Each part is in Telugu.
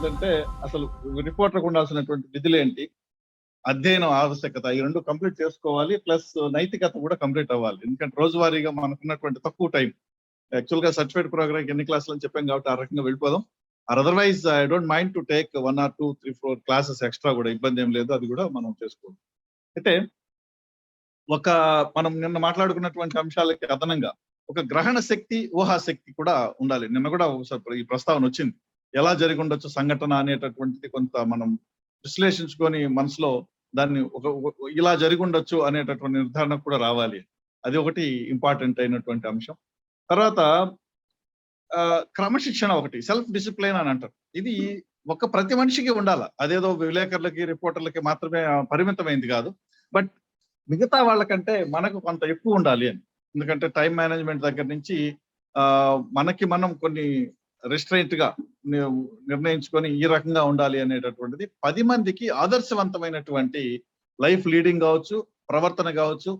ఏంటంటే అసలు రిపోర్టర్కి ఉండాల్సినటువంటి విధులేంటి, అధ్యయనం ఆవశ్యకత ఈ రెండు కంప్లీట్ చేసుకోవాలి. ప్లస్ నైతికత కూడా కంప్లీట్ అవ్వాలి. ఎందుకంటే రోజువారీగా మనకున్నటువంటి తక్కువ టైం, యాక్చువల్ గా సర్టిఫైడ్ ప్రోగ్రామ్ ఎన్ని క్లాసులు అని చెప్పాం కాబట్టి ఆ రకంగా వెళ్ళిపోదాం. Otherwise I don't mind to take 1 or 2, 3, 4 classes extra కూడా ఇబ్బంది ఏం లేదు. అది కూడా మనం చేసుకోవాలి. అయితే ఒక మనం నిన్న మాట్లాడుకున్నటువంటి అంశాలకి అదనంగా ఒక గ్రహణ శక్తి, ఊహాశక్తి కూడా ఉండాలి. నిన్న కూడా ఒకసారి ఈ ప్రస్తావన వచ్చింది. ఎలా జరిగి ఉండొచ్చు సంఘటన అనేటటువంటిది కొంత మనం విశ్లేషించుకొని మనసులో దాన్ని ఇలా జరిగి ఉండొచ్చు అనేటటువంటి నిర్ధారణ కూడా రావాలి. అది ఒకటి ఇంపార్టెంట్ అయినటువంటి అంశం. తర్వాత క్రమశిక్షణ ఒకటి, సెల్ఫ్ డిసిప్లిన్ అని అంటారు. ఇది ప్రతి మనిషికి ఉండాల. అదేదో విలేకరులకి, రిపోర్టర్లకి మాత్రమే పరిమితమైంది కాదు. బట్ మిగతా వాళ్ళకంటే మనకు కొంత ఎక్కువ ఉండాలి అని. ఎందుకంటే టైం మేనేజ్మెంట్ దగ్గర నుంచి మనకి మనం కొన్ని రెస్ట్రైంట్ గా నిర్ణయించుకొని ఈ రకంగా ఉండాలి అనేటటువంటిది 10 మందికి ఆదర్శవంతమైనటువంటి లైఫ్ లీడింగ్ కావచ్చు, ప్రవర్తన కావచ్చు,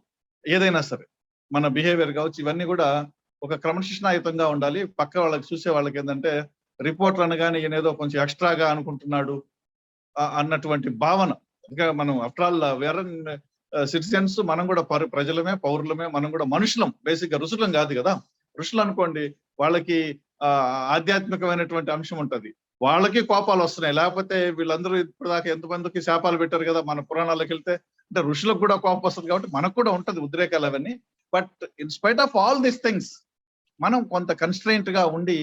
ఏదైనా సరే మన బిహేవియర్ కావచ్చు, ఇవన్నీ కూడా ఒక క్రమశిక్షణాయుతంగా ఉండాలి. పక్క వాళ్ళకి చూసే వాళ్ళకి ఏంటంటే రిపోర్టర్ అనగానే ఈయనేదో కొంచెం ఎక్స్ట్రాగా అనుకుంటున్నాడు అన్నటువంటి భావన. ఇంకా మనం ఆఫ్టర్ ఆల్ వేరే సిటిజన్స్, మనం కూడా ప్రజలమే, పౌరులమే, మనం కూడా మనుషులం. బేసిక్ గా ఋషులం కాదు కదా. ఋషులు అనుకోండి, వాళ్ళకి ఆధ్యాత్మికమైనటువంటి అంశం ఉంటది, వాళ్ళకి కోపాలు వస్తున్నాయి. లేకపోతే వీళ్ళందరూ ఇప్పటిదాకా ఎంతమందికి శాపాలు పెట్టారు కదా మన పురాణాలకు వెళ్తే. అంటే ఋషులకు కూడా కోపం వస్తుంది కాబట్టి మనకు కూడా ఉంటది ఉద్రేకాలు అవన్నీ. But in spite of all these things మనం కొంత కన్స్ట్రెయింట్ గా ఉండి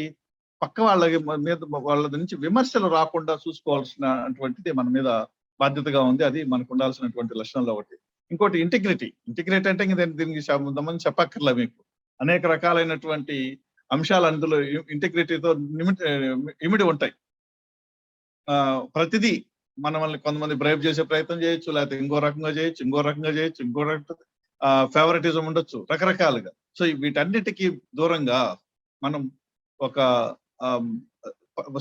పక్క వాళ్ళకి మీద వాళ్ళ నుంచి విమర్శలు రాకుండా చూసుకోవాల్సినటువంటిది మన మీద బాధ్యతగా ఉంది. అది మనకు ఉండాల్సినటువంటి లక్షణాల్లో ఒకటి. ఇంకోటి ఇంటిగ్రిటీ. ఇంటిగ్రిటీ అంటే దీనికి సంబంధించి చెప్పక్కర్లే మీకు. అనేక రకాలైనటువంటి అంశాలు అందులో ఇంటిగ్రిటీతో ఇమిడి ఉంటాయి. ప్రతిదీ మనల్ని కొంతమంది బ్రైబ్ చేసే ప్రయత్నం చేయొచ్చు, లేకపోతే ఇంకో రకంగా చేయొచ్చు, ఇంకో రకంగా ఫేవరెటిజం ఉండొచ్చు, రకరకాలుగా. సో వీటన్నిటికీ దూరంగా మనం ఒక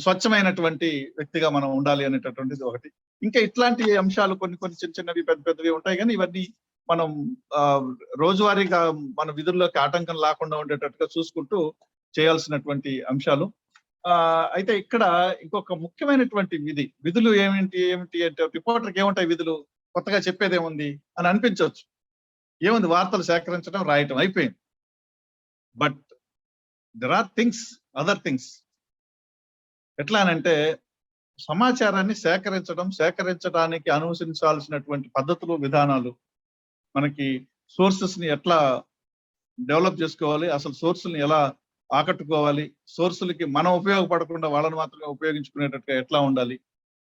స్వచ్ఛమైనటువంటి వ్యక్తిగా మనం ఉండాలి అనేటటువంటిది ఒకటి. ఇంకా ఇట్లాంటి అంశాలు కొన్ని చిన్న చిన్నవి, పెద్ద పెద్దవి ఉంటాయి. కానీ ఇవన్నీ మనం రోజువారీగా మన విధుల్లోకి ఆటంకం లేకుండా ఉండేటట్టుగా చూసుకుంటూ చేయాల్సినటువంటి అంశాలు. అయితే ఇక్కడ ఇంకొక ముఖ్యమైనటువంటి విధులు ఏమిటి అంటే రిపోర్టర్కి ఏముంటాయి విధులు, కొత్తగా చెప్పేది ఏముంది అని అనిపించవచ్చు. ఏముంది, వార్తలు సేకరించడం, రాయటం అయిపోయింది. But there are other things. ఎట్లా అనంటే సమాచారాన్ని సేకరించడానికి అనుసరించాల్సినటువంటి పద్ధతులు, విధానాలు, మనకి సోర్సెస్ ని ఎట్లా డెవలప్ చేసుకోవాలి, అసలు సోర్సుల్ని ఎలా ఆకట్టుకోవాలి, సోర్సులకి మనం ఉపయోగపడకుండా వాళ్ళని మాత్రమే ఉపయోగించుకునేటట్టుగా ఎట్లా ఉండాలి,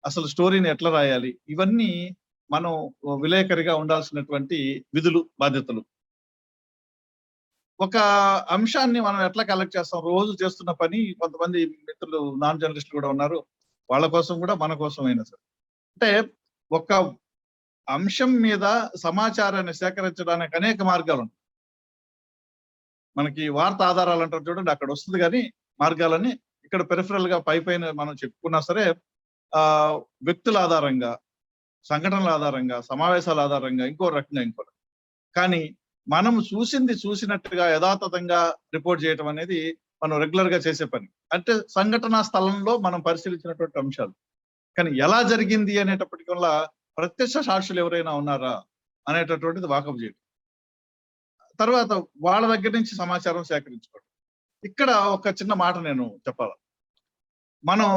అసలు స్టోరీని ఎట్లా రాయాలి, ఇవన్నీ మనం విలేకరిగా ఉండాల్సినటువంటి విధులు, బాధ్యతలు. ఒక అంశాన్ని మనం ఎట్లా కలెక్ట్ చేస్తాం, రోజు చేస్తున్న పని. కొంతమంది మిత్రులు నాన్ జర్నలిస్టులు కూడా ఉన్నారు, వాళ్ళ కోసం కూడా మన కోసం అయినా సరే. అంటే ఒక అంశం మీద సమాచారాన్ని సేకరించడానికి అనేక మార్గాలు ఉంటాయి. మనకి వార్త ఆధారాలు అంటారు చూడండి, అక్కడ వస్తుంది. కానీ మార్గాలని ఇక్కడ పెరిఫరల్ గా పైన మనం చెప్పుకున్నా సరే, వ్యక్తుల ఆధారంగా, సంఘటనల ఆధారంగా, సమావేశాల ఆధారంగా, ఇంకో రకంగా. కానీ మనం చూసినట్టుగా యథాతథంగా రిపోర్ట్ చేయటం అనేది మనం రెగ్యులర్ గా చేసే పని. అంటే సంఘటనా స్థలంలో మనం పరిశీలించినటువంటి అంశాలు. కానీ ఎలా జరిగింది అనేటప్పటికి వల్ల ప్రత్యక్ష సాక్షులు ఎవరైనా ఉన్నారా అనేటటువంటిది వాకప్ చేయడం. తర్వాత వాళ్ళ దగ్గర నుంచి సమాచారం సేకరించుకోవడం. ఇక్కడ ఒక చిన్న మాట నేను చెప్పాలి. మనం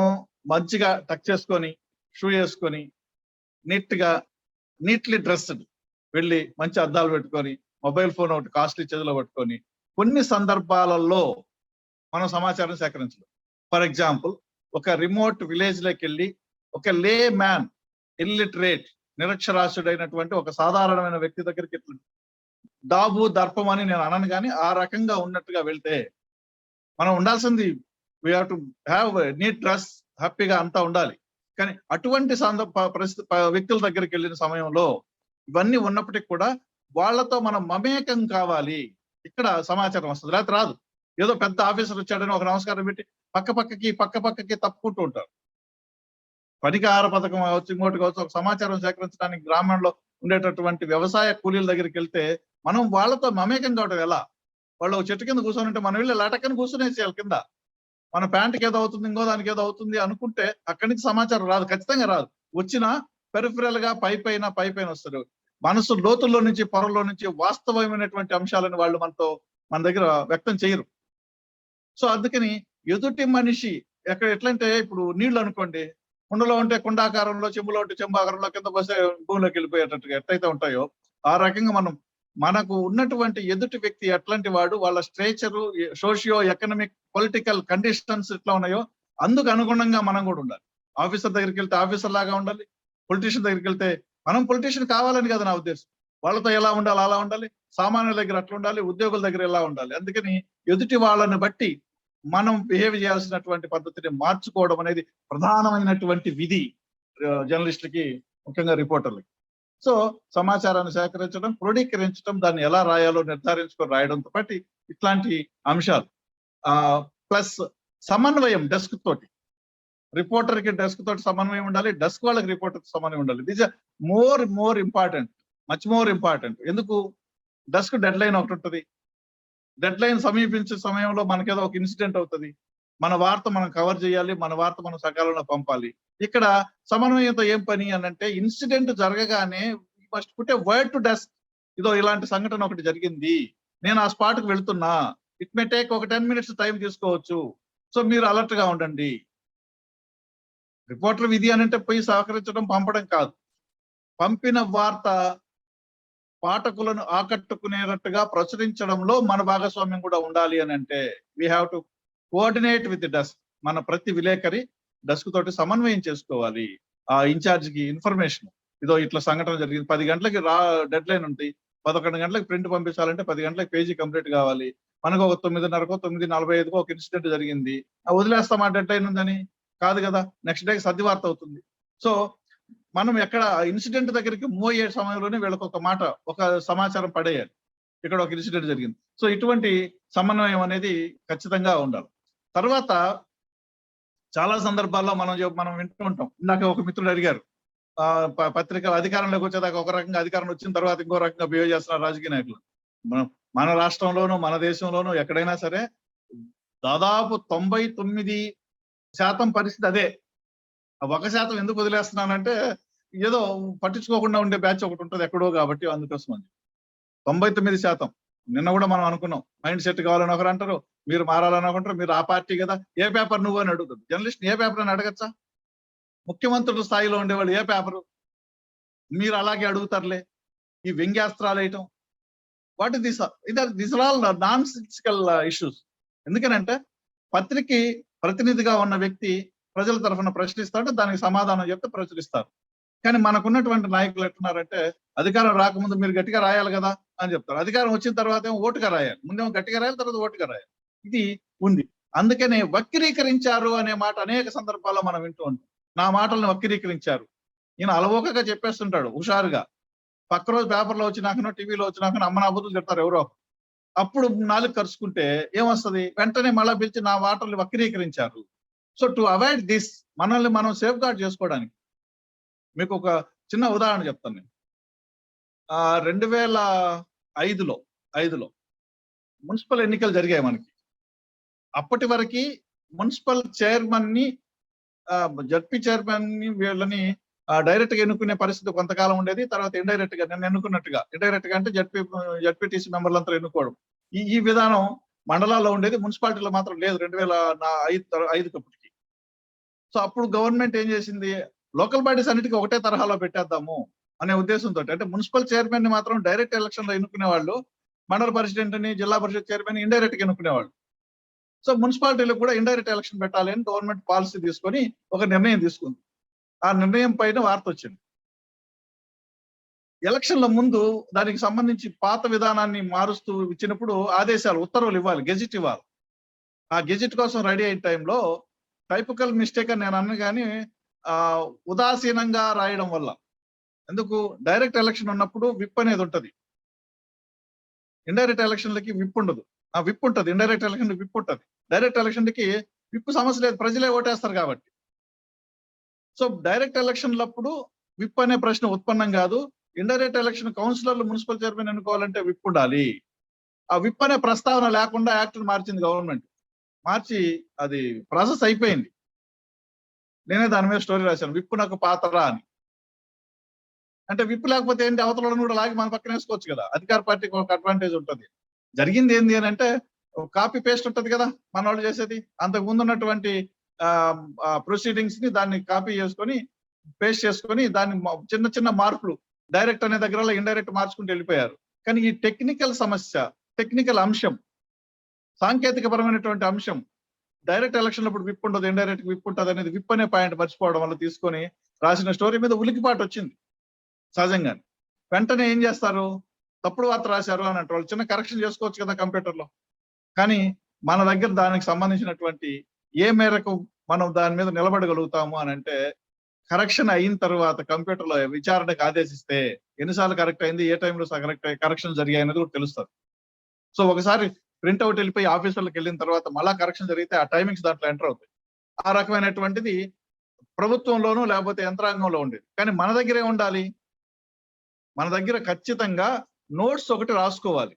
మంచిగా టక్ చేసుకొని, షూ వేసుకొని, నీట్లీ డ్రెస్డ్ వెళ్ళి మంచి అద్దాలు పెట్టుకొని, మొబైల్ ఫోన్ ఒకటి కాస్ట్లీ చేతిలో పట్టుకొని కొన్ని సందర్భాలలో మనం సమాచారం సేకరించలేం. ఫర్ ఎగ్జాంపుల్, ఒక రిమోట్ విలేజ్ లోకి వెళ్ళి ఒక లే మ్యాన్, ఇల్లిటరేట్, నిరక్షరాస్యుడైనటువంటి ఒక సాధారణమైన వ్యక్తి దగ్గరికి డాబు దర్పం అని నేను అనను, కానీ ఆ రకంగా ఉన్నట్టుగా వెళ్తే మనం ఉండాల్సింది we have to have neat dress, హ్యాపీగా అంతా ఉండాలి. కానీ అటువంటి వ్యక్తుల దగ్గరికి వెళ్ళిన సమయంలో ఇవన్నీ ఉన్నప్పటికీ కూడా వాళ్ళతో మనం మమేకం కావాలి. ఇక్కడ సమాచారం వస్తుంది, లేకపోతే రాదు. ఏదో పెద్ద ఆఫీసర్ వచ్చాడని ఒక నమస్కారం పెట్టి పక్కకి తప్పుకుంటూ ఉంటారు. పనికి ఆహార పథకం కావచ్చు, ఇంకోటి కావచ్చు, ఒక సమాచారం సేకరించడానికి గ్రామంలో ఉండేటటువంటి వ్యవసాయ కూలీల దగ్గరికి వెళ్తే మనం వాళ్ళతో మమేకం కావడం ఎలా? వాళ్ళు చెట్టు కింద కూర్చొని ఉంటే మనం వెళ్ళి లటకని కూర్చునేసేయాలి కింద. మన ప్యాంట్కి ఏదో అవుతుంది, ఇంకో దానికి ఏదో అవుతుంది అనుకుంటే అక్కడి నుంచి సమాచారం రాదు, ఖచ్చితంగా రాదు. వచ్చినా పెరిఫరల్ గా పై పైన వస్తారు. మనసు లోతుల్లో నుంచి, పొరల్లో నుంచి వాస్తవమైనటువంటి అంశాలను వాళ్ళు మన దగ్గర వ్యక్తం చేయరు. సో అందుకని ఎదుటి మనిషి ఎట్లంటే ఇప్పుడు నీళ్లు అనుకోండి, కుండలో ఉంటే కుండాకారంలో, చెంబులో ఉంటే చెంబు ఆకారంలో, కింద పోస్తే భూమిలోకి వెళ్ళిపోయేటట్టుగా ఎట్లయితే ఉంటాయో ఆ రకంగా మనకు ఉన్నటువంటి ఎదుటి వ్యక్తి ఎట్లాంటి వాడు, వాళ్ళ స్ట్రేచరు, సోషియో ఎకనామిక్ పొలిటికల్ కండిషన్స్ ఎట్లా ఉన్నాయో అందుకు అనుగుణంగా మనం కూడా ఉండాలి. ఆఫీసర్ దగ్గరికి వెళ్తే ఆఫీసర్ లాగా ఉండాలి, పొలిటీషియన్ దగ్గరికి వెళ్తే మనం పొలిటీషియన్ కావాలని కదా నా ఉద్దేశం. వాళ్ళతో ఎలా ఉండాలి అలా ఉండాలి, సామాన్యుల దగ్గర అట్లా ఉండాలి, ఉద్యోగుల దగ్గర ఎలా ఉండాలి. అందుకని ఎదుటి వాళ్ళని బట్టి మనం బిహేవ్ చేయాల్సినటువంటి పద్ధతిని మార్చుకోవడం అనేది ప్రధానమైనటువంటి విధి జర్నలిస్టులకి, ముఖ్యంగా రిపోర్టర్లకి. సో సమాచారాన్ని సేకరించడం, క్రోడీకరించడం, దాన్ని ఎలా రాయాలో నిర్ధారించుకొని రాయడంతో పాటు ఇట్లాంటి అంశాలు ప్లస్ సమన్వయం డెస్క్ తోటి, రిపోర్టర్ కి డెస్క్ తోటి సమన్వయం ఉండాలి, డెస్క్ వాళ్ళకి రిపోర్టర్ సమన్వయం ఉండాలి. This are more important, much more important. ఎందుకు? డెస్క్ డెడ్ లైన్ ఒకటి ఉంటుంది. డెడ్ లైన్ సమీపించే సమయంలో మనకేదో ఒక ఇన్సిడెంట్ అవుతుంది, మన వార్త మనం కవర్ చేయాలి, మన వార్త మనం సకాలంలో పంపాలి. ఇక్కడ సమన్వయంతో ఏం పని అని అంటే, ఇన్సిడెంట్ జరగగానే first put a word to desk, ఇదో ఇలాంటి సంఘటన ఒకటి జరిగింది, నేను ఆ స్పాట్ కు వెళ్తున్నా, ఇట్ మే టేక్ ఒక 10 minutes టైం తీసుకోవచ్చు, సో మీరు అలర్ట్ గా ఉండండి. రిపోర్టర్ విధి అని అంటే పోయి సహకరించడం, పంపడం కాదు. పంపిన వార్త పాఠకులను ఆకట్టుకునేటట్టుగా ప్రచురించడంలో మన భాగస్వామ్యం కూడా ఉండాలి అని అంటే we have to coordinate with desk. మన ప్రతి విలేకరి డెస్క్ తోటి సమన్వయం చేసుకోవాలి. ఆ ఇన్ఛార్జికి ఇన్ఫర్మేషన్, ఇదో ఇట్లా సంఘటన జరిగింది, 10 గంటలకి డెడ్ లైన్ ఉంది, 11 గంటలకు ప్రింట్ పంపించాలంటే 10 గంటలకు పేజీ కంప్లీట్ కావాలి. మనకు ఒక 9:30కో 9:45కో ఒక ఇన్సిడెంట్ జరిగింది, వదిలేస్తాం ఆ డెడ్ లైన్ ఉందని కాదు కదా, నెక్స్ట్ డే సర్ది వార్త అవుతుంది. సో మనం ఎక్కడ ఇన్సిడెంట్ దగ్గరికి మూవ్ అయ్యే సమయంలోనే వీళ్ళకి ఒక సమాచారం పడేయాలి, ఇక్కడ ఒక ఇన్సిడెంట్ జరిగింది. సో ఇటువంటి సమన్వయం అనేది ఖచ్చితంగా ఉండాలి. తర్వాత చాలా సందర్భాల్లో మనం వింటూ ఉంటాం. ఇందాక ఒక మిత్రుడు అడిగారు, పత్రికల అధికారంలోకి వచ్చేదాకా ఒక రకంగా, అధికారం వచ్చిన తర్వాత ఇంకో రకంగా బిహేవ్ చేస్తున్నారు రాజకీయ నాయకులు. మన రాష్ట్రంలోనూ మన దేశంలోనూ ఎక్కడైనా సరే దాదాపు 99% పరిస్థితి అదే. 1% ఎందుకు వదిలేస్తున్నానంటే, ఏదో పట్టించుకోకుండా ఉండే బ్యాచ్ ఒకటి ఉంటుంది ఎక్కడో, కాబట్టి అందుకోసం అని. 99% నిన్న కూడా మనం అనుకున్నాం, మైండ్ సెట్ కావాలని ఒకరు అంటారు, మీరు మారాలని అనుకుంటారు, మీరు ఆ పార్టీ కదా, ఏ పేపర్ నువ్వు అని అడుగుతారు. జర్నలిస్ట్ ఏ పేపర్ అని అడగచ్చా? ముఖ్యమంత్రుల స్థాయిలో ఉండేవాళ్ళు ఏ పేపరు? మీరు అలాగే అడుగుతారులే, ఈ వ్యంగ్యాస్త్రాలు వేయటం, what is this are all nonsensical issues. ఎందుకనంటే పత్రిక ప్రతినిధిగా ఉన్న వ్యక్తి ప్రజల తరఫున ప్రశ్నిస్తాడు, దానికి సమాధానం చెప్తే ప్రచురిస్తారు. కానీ మనకున్నటువంటి నాయకులు ఎట్టున్నారంటే, అధికారం రాకముందు మీరు గట్టిగా రాయాలి కదా అని చెప్తారు, అధికారం వచ్చిన తర్వాత ఏమో ఓటుగా రాయాలి, ముందేమో గట్టిగా రాయాలి, తర్వాత ఓటుగా రాయాలి. ఇది ఉంది. అందుకనే వక్రీకరించారు అనే మాట అనేక సందర్భాల్లో మనం వింటూ ఉంటాం. నా మాటలను వక్రీకరించారు, ఈయన అలవోకగా చెప్పేస్తుంటాడు హుషారుగా. పక్క రోజు పేపర్లో వచ్చినాకనో టీవీలో వచ్చినాకనో అమ్మ నా బుద్ధులు చెప్తారు ఎవరో. అప్పుడు నాలుగు కరుచుకుంటే ఏమొస్తుంది, వెంటనే మళ్ళా పిలిచి నా మాటల్ని వక్రీకరించారు. సో టు అవాయిడ్ దిస్, మనల్ని మనం సేఫ్ గార్డ్ చేసుకోవడానికి మీకు ఒక చిన్న ఉదాహరణ చెప్తాను నేను. 2005లో మున్సిపల్ ఎన్నికలు జరిగాయి మనకి. అప్పటి వరకు మున్సిపల్ చైర్మన్ ని, జడ్పీ చైర్మన్ ని, వీళ్ళని డైరెక్ట్ గా ఎన్నుకునే పరిస్థితి కొంతకాలం ఉండేది. తర్వాత ఇండైరెక్ట్ గా, నేను ఎన్నుకున్నట్టుగా, ఇండైరెక్ట్ గా అంటే జడ్పీటీసీ మెంబర్లంతా ఎన్నుకోవడం, ఈ విధానం మండలాల్లో ఉండేది, మున్సిపాలిటీలో మాత్రం లేదు 2005 సో అప్పుడు గవర్నమెంట్ ఏం చేసింది, లోకల్ బాడీస్ అన్నిటికీ ఒకటే తరహాలో పెట్టేద్దాము అనే ఉద్దేశంతో, అంటే మున్సిపల్ చైర్మన్ ని మాత్రం డైరెక్ట్ ఎలక్షన్ లో ఎన్నుకునే వాళ్ళు, మండల ప్రెసిడెంట్ ని, జిల్లా పరిషత్ చైర్మన్ ఇండైరెక్ట్ గా ఎన్నుకునేవాళ్ళు. సో మున్సిపాలిటీలకు కూడా ఇండైరెక్ట్ ఎలక్షన్ పెట్టాలి అని గవర్నమెంట్ పాలసీ తీసుకొని ఒక నిర్ణయం తీసుకుంది. ఆ నిర్ణయం పైన వార్త వచ్చింది. ఎలక్షన్ల ముందు దానికి సంబంధించి పాత విధానాన్ని మారుస్తూ ఇచ్చినప్పుడు ఆదేశాలు, ఉత్తర్వులు ఇవ్వాలి, గెజిట్ ఇవ్వాలి. ఆ గెజిట్ కోసం రెడీ అయిన టైంలో టైపికల్ మిస్టేక్ అని నేను అన్న కానీ ఉదాసీనంగా రాయడం వల్ల, ఎందుకు, డైరెక్ట్ ఎలక్షన్ ఉన్నప్పుడు విప్ అనేది ఉంటది, ఇండైరెక్ట్ ఎలక్షన్లకి విప్ ఉండదు. ఆ విప్ ఉంటది, ఇండైరెక్ట్ ఎలక్షన్ విప్ ఉంటది, డైరెక్ట్ ఎలక్షన్లకి విప్ సమస్య లేదు, ప్రజలే ఓటేస్తారు కాబట్టి. సో డైరెక్ట్ ఎలక్షన్లప్పుడు విప్ అనే ప్రశ్న ఉత్పన్నం కాదు. ఇండైరెక్ట్ ఎలక్షన్ కౌన్సిలర్లు, మున్సిపల్ చైర్మన్ ఎన్నుకోవాలంటే విప్ ఉండాలి. ఆ విప్ అనే ప్రస్తావన లేకుండా యాక్ట్ మార్చింది గవర్నమెంట్. మార్చి అది ప్రాసెస్ అయిపోయింది. నేనే దాని మీద స్టోరీ రాశాను, విప్పు నాకు పాతరా అని. అంటే విప్పు లేకపోతే ఏంటి, అవతలను కూడా లాగి మన పక్కన వేసుకోవచ్చు కదా. అధికార పార్టీకి ఒక అడ్వాంటేజ్ ఉంటుంది. జరిగింది ఏంది అని అంటే కాపీ పేస్ట్ ఉంటది కదా మన వాళ్ళు చేసేది. అంతకు ముందు ఉన్నటువంటి ప్రొసీడింగ్స్ ని దాన్ని కాపీ చేసుకొని పేస్ట్ చేసుకొని దాన్ని చిన్న చిన్న మార్పులు డైరెక్ట్ అనే దగ్గర ఇండైరెక్ట్ మార్చుకుంటూ వెళ్ళిపోయారు. కానీ ఈ టెక్నికల్ సమస్య, టెక్నికల్ అంశం, సాంకేతిక పరమైనటువంటి అంశం, డైరెక్ట్ ఎలక్షన్ అప్పుడు విప్ ఉండదు, ఇండైరెక్ట్ విప్ ఉంటుంది అనేది విప్ అనే పాయింట్ మర్చిపోవడం వల్ల తీసుకొని రాసిన స్టోరీ మీద ఉలికిపాటు వచ్చింది సహజంగానే. వెంటనే ఏం చేస్తారు, తప్పుడు వార్త రాశారు అని అంటే వాళ్ళు చిన్న కరెక్షన్ చేసుకోవచ్చు కదా కంప్యూటర్లో. కానీ మన దగ్గర దానికి సంబంధించినటువంటి ఏ మేరకు మనం దాని మీద నిలబడగలుగుతాము అని అంటే, కరెక్షన్ అయిన తర్వాత కంప్యూటర్లో విచారణకు ఆదేశిస్తే ఎన్నిసార్లు కరెక్ట్ అయింది, ఏ టైంలో కరెక్షన్ జరిగాయి అనేది కూడా తెలుస్తుంది. సో ఒకసారి ప్రింట్అవుట్ వెళ్ళిపోయి ఆఫీసర్లకు వెళ్ళిన తర్వాత మళ్ళా కరెక్షన్ జరిగితే ఆ టైమింగ్స్ దాంట్లో ఎంటర్ అవుతాయి. ఆ రకమైనటువంటిది ప్రభుత్వంలోనూ లేకపోతే యంత్రాంగంలో ఉండేది. కానీ మన దగ్గరే ఉండాలి, మన దగ్గర ఖచ్చితంగా నోట్స్ ఒకటి రాసుకోవాలి.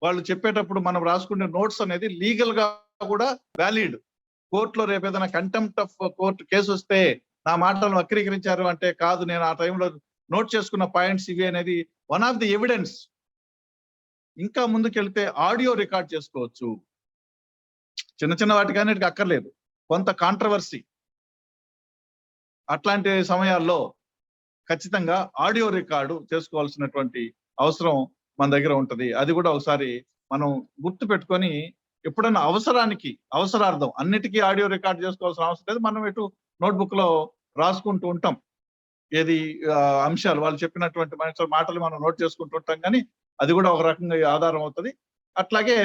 వాళ్ళు చెప్పేటప్పుడు మనం రాసుకునే నోట్స్ అనేది లీగల్ గా కూడా వ్యాలిడ్. కోర్టులో రేపు ఏదైనా కంటెంప్ట్ ఆఫ్ కోర్టు కేసు వస్తే నా మాటలను వక్రీకరించారు అంటే, కాదు నేను ఆ టైంలో నోట్ చేసుకున్న పాయింట్స్ ఇవి అనేది వన్ ఆఫ్ ది ఎవిడెన్స్. ఇంకా ముందుకెళ్తే ఆడియో రికార్డ్ చేసుకోవచ్చు. చిన్న చిన్న వాటికన్నిటికీ అక్కర్లేదు, కొంత కాంట్రవర్సీ అట్లాంటి సమయాల్లో ఖచ్చితంగా ఆడియో రికార్డు చేసుకోవాల్సినటువంటి అవసరం మన దగ్గర ఉంటది. అది కూడా ఒకసారి మనం గుర్తు పెట్టుకొని ఎప్పుడన్నా అవసరార్థం అన్నిటికీ ఆడియో రికార్డ్ చేసుకోవాల్సిన అవసరం లేదు. మనం ఎటు నోట్బుక్ లో రాసుకుంటూ ఉంటాం, ఏది అంశాలు వాళ్ళు చెప్పినటువంటి మాటలు మనం నోట్ చేసుకుంటూ ఉంటాం. కానీ అది కూడా ఒక రకంగా ఆధారం అవుతుంది. అట్లాగే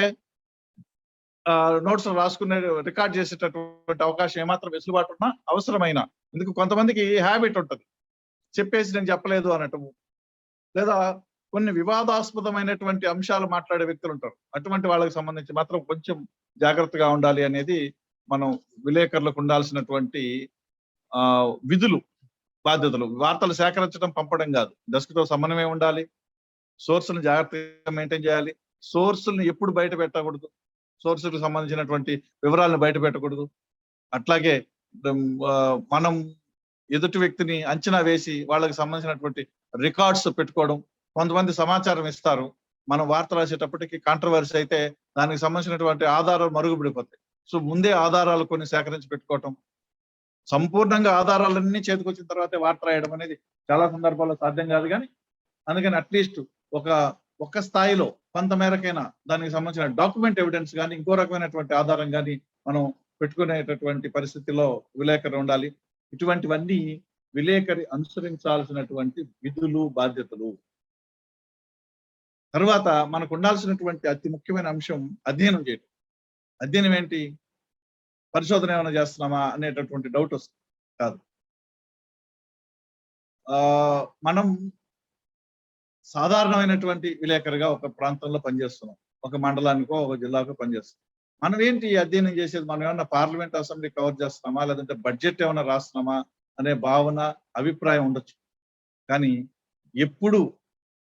నోట్స్ రాసుకునే రికార్డ్ చేసేటటువంటి అవకాశం ఏమాత్రం వెసులుబాటు ఉన్నా అవసరమైన, ఎందుకు కొంతమందికి హ్యాబిట్ ఉంటుంది చెప్పేసి నేను చెప్పలేదు అనటం, లేదా కొన్ని వివాదాస్పదమైనటువంటి అంశాలు మాట్లాడే వ్యక్తులు ఉంటారు. అటువంటి వాళ్ళకి సంబంధించి మాత్రం కొంచెం జాగ్రత్తగా ఉండాలి అనేది మనం విలేకరులకు ఉండాల్సినటువంటి విధులు, బాధ్యతలు. వార్తలు సేకరించడం, పంపడం కాదు, డెస్క్ తో సమన్వయం ఉండాలి, సోర్సులను జాగ్రత్తగా మెయింటైన్ చేయాలి, సోర్సులను ఎప్పుడు బయట పెట్టకూడదు, సోర్సులకు సంబంధించినటువంటి వివరాలను బయట పెట్టకూడదు. అట్లాగే మనం ఎదుటి వ్యక్తిని అంచనా వేసి వాళ్ళకి సంబంధించినటువంటి రికార్డ్స్ పెట్టుకోవడం. కొంతమంది సమాచారం ఇస్తారు, మనం వార్త రాసేటప్పటికి కాంట్రవర్సీ అయితే దానికి సంబంధించినటువంటి ఆధారాలు మరుగుపడిపోతాయి. సో ముందే ఆధారాలు కొన్ని సేకరించి పెట్టుకోవటం, సంపూర్ణంగా ఆధారాలన్నీ చేతికొచ్చిన తర్వాతే వార్త రాయడం అనేది చాలా సందర్భాల్లో సాధ్యం కాదు. కానీ అందుకని అట్లీస్ట్ ఒక స్థాయిలో కొంత మేరకైనా దానికి సంబంధించిన డాక్యుమెంట్ ఎవిడెన్స్ కానీ ఇంకో రకమైనటువంటి ఆధారం కానీ మనం పెట్టుకునేటటువంటి పరిస్థితిలో విలేకరు ఉండాలి. ఇటువంటివన్నీ విలేకరి అనుసరించాల్సినటువంటి విధులు, బాధ్యతలు. తర్వాత మనకు ఉండాల్సినటువంటి అతి ముఖ్యమైన అంశం అధ్యయనం చేయడం. అధ్యయనం ఏంటి, పరిశోధన ఏమైనా చేస్తున్నామా అనేటటువంటి డౌట్ వస్తుంది. కాదు, మనం సాధారణమైనటువంటి విలేకరుగా ఒక ప్రాంతంలో పనిచేస్తున్నాం, ఒక మండలానికో ఒక జిల్లాకో పనిచేస్తున్నాం. మనం ఏంటి అధ్యయనం చేసేది, మనం ఏమన్నా పార్లమెంట్ అసెంబ్లీ కవర్ చేస్తున్నామా, లేదంటే బడ్జెట్ ఏమైనా రాస్తున్నామా అనే భావన, అభిప్రాయం ఉండొచ్చు. కానీ ఎప్పుడు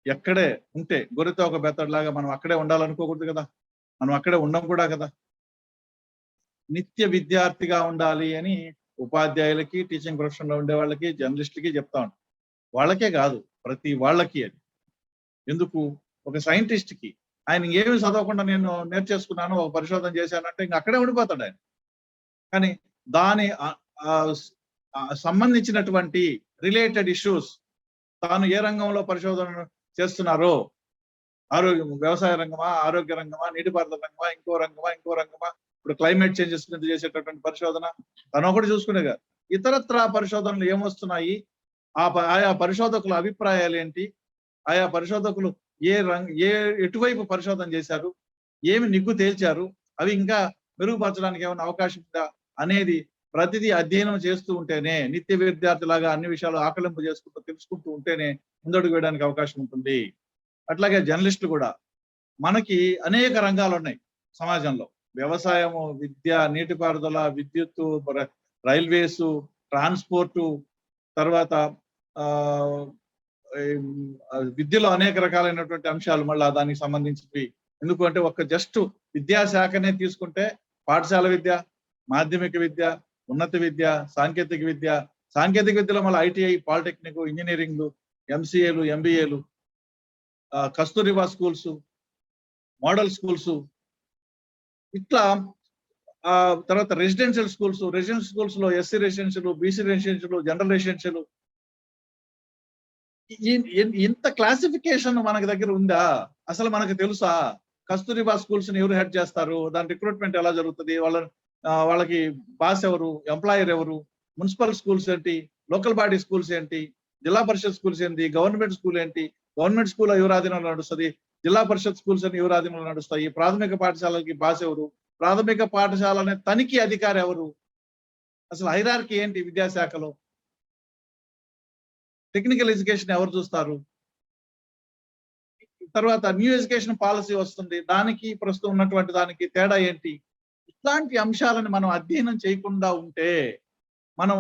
ఎక్కడే ఉంటే గొర్రెతో ఒక బెత్తడిలాగా మనం అక్కడే ఉండాలనుకోకూడదు కదా, మనం అక్కడే ఉండం కూడా కదా. నిత్య విద్యార్థిగా ఉండాలి అని ఉపాధ్యాయులకి, టీచింగ్ ప్రొఫెషన్ లో ఉండే వాళ్ళకి, జర్నలిస్టులకి చెప్తా ఉంటాం. వాళ్ళకే కాదు, ప్రతి వాళ్ళకి. అది ఎందుకు, ఒక సైంటిస్ట్ కి ఆయన ఏమి చదవకుండా నేను నేర్చేసుకున్నాను, ఒక పరిశోధన చేశానంటే ఇంకా అక్కడే ఉండిపోతాడు ఆయన. కానీ దాని సంబంధించినటువంటి రిలేటెడ్ ఇష్యూస్, తాను ఏ రంగంలో పరిశోధన చేస్తున్నారో, ఆరోగ్యం, వ్యవసాయ రంగమా, ఆరోగ్య రంగమా, నీటిపారుదల రంగమా, ఇంకో రంగమా, ఇప్పుడు క్లైమేట్ చేంజెస్ మీద చేసేటటువంటి పరిశోధన తను ఒకటి చూసుకునేగా, ఇతరత్రా పరిశోధనలు ఏమొస్తున్నాయి, ఆయా పరిశోధకుల అభిప్రాయాలు ఏంటి, ఆయా పరిశోధకులు ఎటువైపు పరిశోధన చేశారు, ఏమి నిగ్గు తేల్చారు, అవి ఇంకా మెరుగుపరచడానికి ఏమైనా అవకాశం ఉందా అనేది ప్రతిదీ అధ్యయనం చేస్తూ ఉంటేనే, నిత్య విద్యార్థిలాగా అన్ని విషయాలు ఆకలింపు చేసుకుంటూ తెలుసుకుంటూ ఉంటేనే ముందడుగు వేయడానికి అవకాశం ఉంటుంది. అట్లాగే జర్నలిస్టులు కూడా, మనకి అనేక రంగాలు ఉన్నాయి సమాజంలో, వ్యవసాయము, విద్య, నీటిపారుదల, విద్యుత్తు, రైల్వేసు, ట్రాన్స్పోర్టు, తర్వాత విద్యలో అనేక రకాలైనటువంటి అంశాలు మళ్ళా దానికి సంబంధించినవి. ఎందుకంటే జస్ట్ విద్యాశాఖనే తీసుకుంటే పాఠశాల విద్య, మాధ్యమిక విద్య, ఉన్నత విద్య, సాంకేతిక విద్య. సాంకేతిక విద్యలో మళ్ళీ ఐటీఐ, పాలిటెక్నిక్, ఇంజనీరింగ్, ఎంసీఏలు, ఎంబీఏలు, కస్తూరిబా స్కూల్స్, మోడల్ స్కూల్స్, ఇట్లా తర్వాత రెసిడెన్షియల్ స్కూల్స్ లో SC residential, BC residential, general residential. ఇంత క్లాసిఫికేషన్ మనకి దగ్గర ఉందా? అసలు మనకు తెలుసా? కస్తూరిబా స్కూల్స్ ని ఎవరు హెడ్ చేస్తారు? దాని రిక్రూట్మెంట్ ఎలా జరుగుతుంది? వాళ్ళకి బాస్ ఎవరు? ఎంప్లాయర్ ఎవరు? మున్సిపల్ స్కూల్స్ ఏంటి? లోకల్ బాడీ స్కూల్స్ ఏంటి? జిల్లా పరిషత్ స్కూల్స్ ఏంటి? గవర్నమెంట్ స్కూల్ ఏంటి? గవర్నమెంట్ స్కూల్ ఎవరు ఆధీనంలో నడుస్తుంది? జిల్లా పరిషత్ స్కూల్స్ అని ఎవరు ఆధీనంలో నడుస్తాయి? ప్రాథమిక పాఠశాలకి బాస్ ఎవరు? ప్రాథమిక పాఠశాలనే తనిఖీ అధికారి ఎవరు? అసలు హైరార్కీ ఏంటి విద్యాశాఖలో? టెక్నికల్ ఎడ్యుకేషన్ ఎవరు చూస్తారు? తర్వాత న్యూ ఎడ్యుకేషన్ పాలసీ వస్తుంది, దానికి ప్రస్తుతం ఉన్నటువంటి దానికి తేడా ఏంటి? ఇట్లాంటి అంశాలను మనం అధ్యయనం చేయకుండా ఉంటే మనం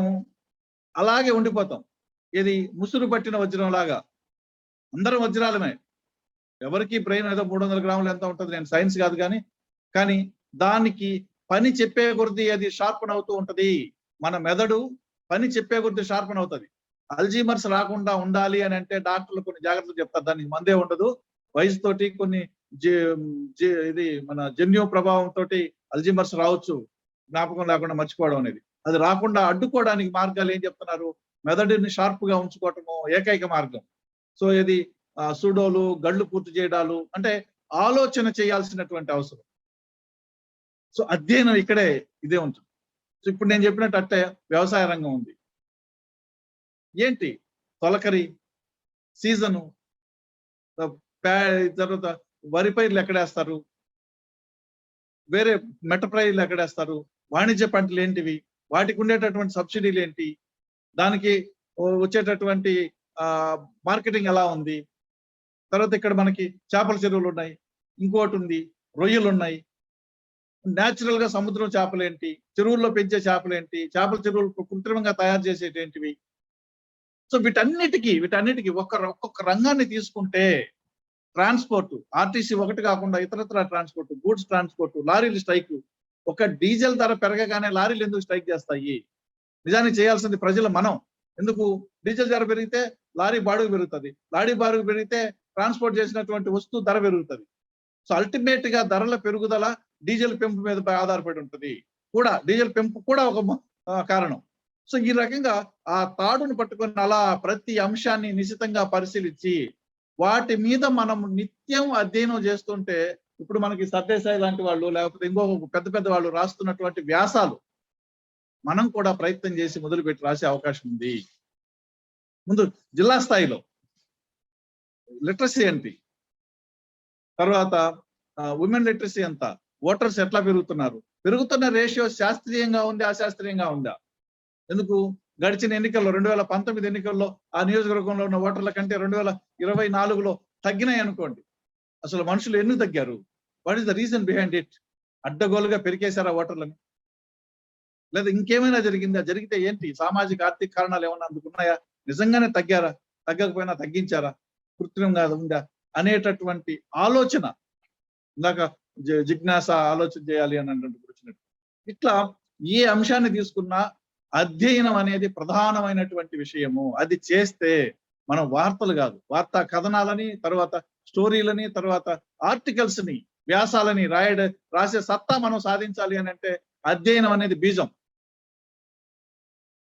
అలాగే ఉండిపోతాం. ఇది ముసురు పట్టిన వజ్రం లాగా. అందరం వజ్రాలమే. ఎవరికి బ్రెయిన్ ఏదో 300 గ్రాములు ఎంత ఉంటుంది, నేను సైన్స్ కాదు కానీ దానికి పని చెప్పే కొద్దీ అది షార్పన్ అవుతూ ఉంటది. మన మెదడు పని చెప్పే కొద్దీ షార్పన్ అవుతుంది. అల్జీమర్స్ రాకుండా ఉండాలి అని అంటే డాక్టర్లు కొన్ని జాగ్రత్తలు చెప్తారు. దానికి మందే ఉండదు. వయసుతోటి కొన్ని ఇది మన జన్యు ప్రభావం తోటి అల్జీమర్స్ రావచ్చు, జ్ఞాపకం లేకుండా మర్చిపోవడం అనేది. అది రాకుండా అడ్డుకోవడానికి మార్గాలు ఏం చెప్తున్నారు? మెదడుని షార్ప్ గా ఉంచుకోవటము ఏకైక మార్గం. సో ఇది సూడోలు, గళ్ళు పూర్తి చేయడాలు, అంటే ఆలోచన చేయాల్సినటువంటి అవసరం. సో అధ్యయనం ఇక్కడే ఇదే ఉంటుంది. సో ఇప్పుడు నేను చెప్పినట్టు అట్టే వ్యవసాయ రంగం ఉంది. ఏంటి? తొలకరి, సీజను, తర్వాత వరి పైర్లు ఎక్కడేస్తారు, వేరే మెట్ట పైర్లు ఎక్కడేస్తారు, వాణిజ్య పంటలు ఏంటివి, వాటికి ఉండేటటువంటి సబ్సిడీలు ఏంటి, దానికి వచ్చేటటువంటి మార్కెటింగ్ ఎలా ఉంది, తర్వాత ఇక్కడ మనకి చేపల చెరువులు ఉన్నాయి, ఇంకోటి ఉంది, రొయ్యలు ఉన్నాయి, న్యాచురల్ గా సముద్రం చేపలేంటి, చెరువుల్లో పెంచే చేపలేంటి, చేపల చెరువులు కృత్రిమంగా తయారు చేసేటేంటివి. సో వీటన్నిటికీ ఒక్కొక్క రంగాన్ని తీసుకుంటే ట్రాన్స్పోర్ట్, ఆర్టీసీ ఒకటి కాకుండా ఇతరత్ర ట్రాన్స్పోర్ట్, గూడ్స్ ట్రాన్స్పోర్ట్, లారీలు స్ట్రైక్. ఒక డీజిల్ ధర పెరగగానే లారీలు ఎందుకు స్ట్రైక్ చేస్తాయి? నిజానికి చేయాల్సింది ప్రజలు, మనం. ఎందుకు? డీజిల్ ధర పెరిగితే లారీ బాడుగు పెరుగుతుంది, లారీ బాడుగు పెరిగితే ట్రాన్స్పోర్ట్ చేసినటువంటి వస్తువు ధర పెరుగుతుంది. సో అల్టిమేట్ గా ధరల పెరుగుదల డీజిల్ పెంపు మీద ఆధారపడి ఉంటుంది. డీజిల్ పెంపు కూడా ఒక కారణం. సో ఈ రకంగా ఆ తాడును పట్టుకొని అలా ప్రతి అంశాన్ని నిశితంగా పరిశీలించి వాటి మీద మనం నిత్యం అధ్యయనం చేస్తుంటే, ఇప్పుడు మనకి సత్యసాయి లాంటి వాళ్ళు, లేకపోతే ఇంకొక పెద్ద వాళ్ళు రాస్తున్నటువంటి వ్యాసాలు మనం కూడా ప్రయత్నం చేసి మొదలుపెట్టి రాసే అవకాశం ఉంది. ముందు జిల్లా స్థాయిలో లిటరసీ ఏంటి, తర్వాత ఉమెన్ లిటరసీ ఎంత, ఓటర్స్ ఎట్లా పెరుగుతున్న రేషియో శాస్త్రీయంగా ఉంది, అశాస్త్రీయంగా ఉందా? ఎందుకు? గడిచిన ఎన్నికల్లో 2019 ఎన్నికల్లో ఆ నియోజకవర్గంలో ఉన్న ఓటర్ల కంటే 2024లో తగ్గినాయి అనుకోండి. అసలు మనుషులు ఎందుకు తగ్గారు? What is the reason behind it? అడ్డగోలుగా పెరికేశారా ఓటర్లని, లేదా ఇంకేమైనా జరిగిందా? జరిగితే ఏంటి? సామాజిక ఆర్థిక కారణాలు ఏమన్నా అందుకున్నాయా? నిజంగానే తగ్గారా? తగ్గకపోయినా తగ్గించారా? కృత్రిమంగా ఉందా అనేటటువంటి ఆలోచన, ఇందాక జిజ్ఞాస, ఆలోచన చేయాలి అని వచ్చినట్టు. ఇట్లా ఏ అంశాన్ని తీసుకున్నా అధ్యయనం అనేది ప్రధానమైనటువంటి విషయము. అది చేస్తే మనం వార్తలు కాదు, వార్తా కథనాలని, తర్వాత స్టోరీలని, తర్వాత ఆర్టికల్స్ ని, వ్యాసాలని రాసే సత్తా మనం సాధించాలి అని అంటే అధ్యయనం అనేది బీజం.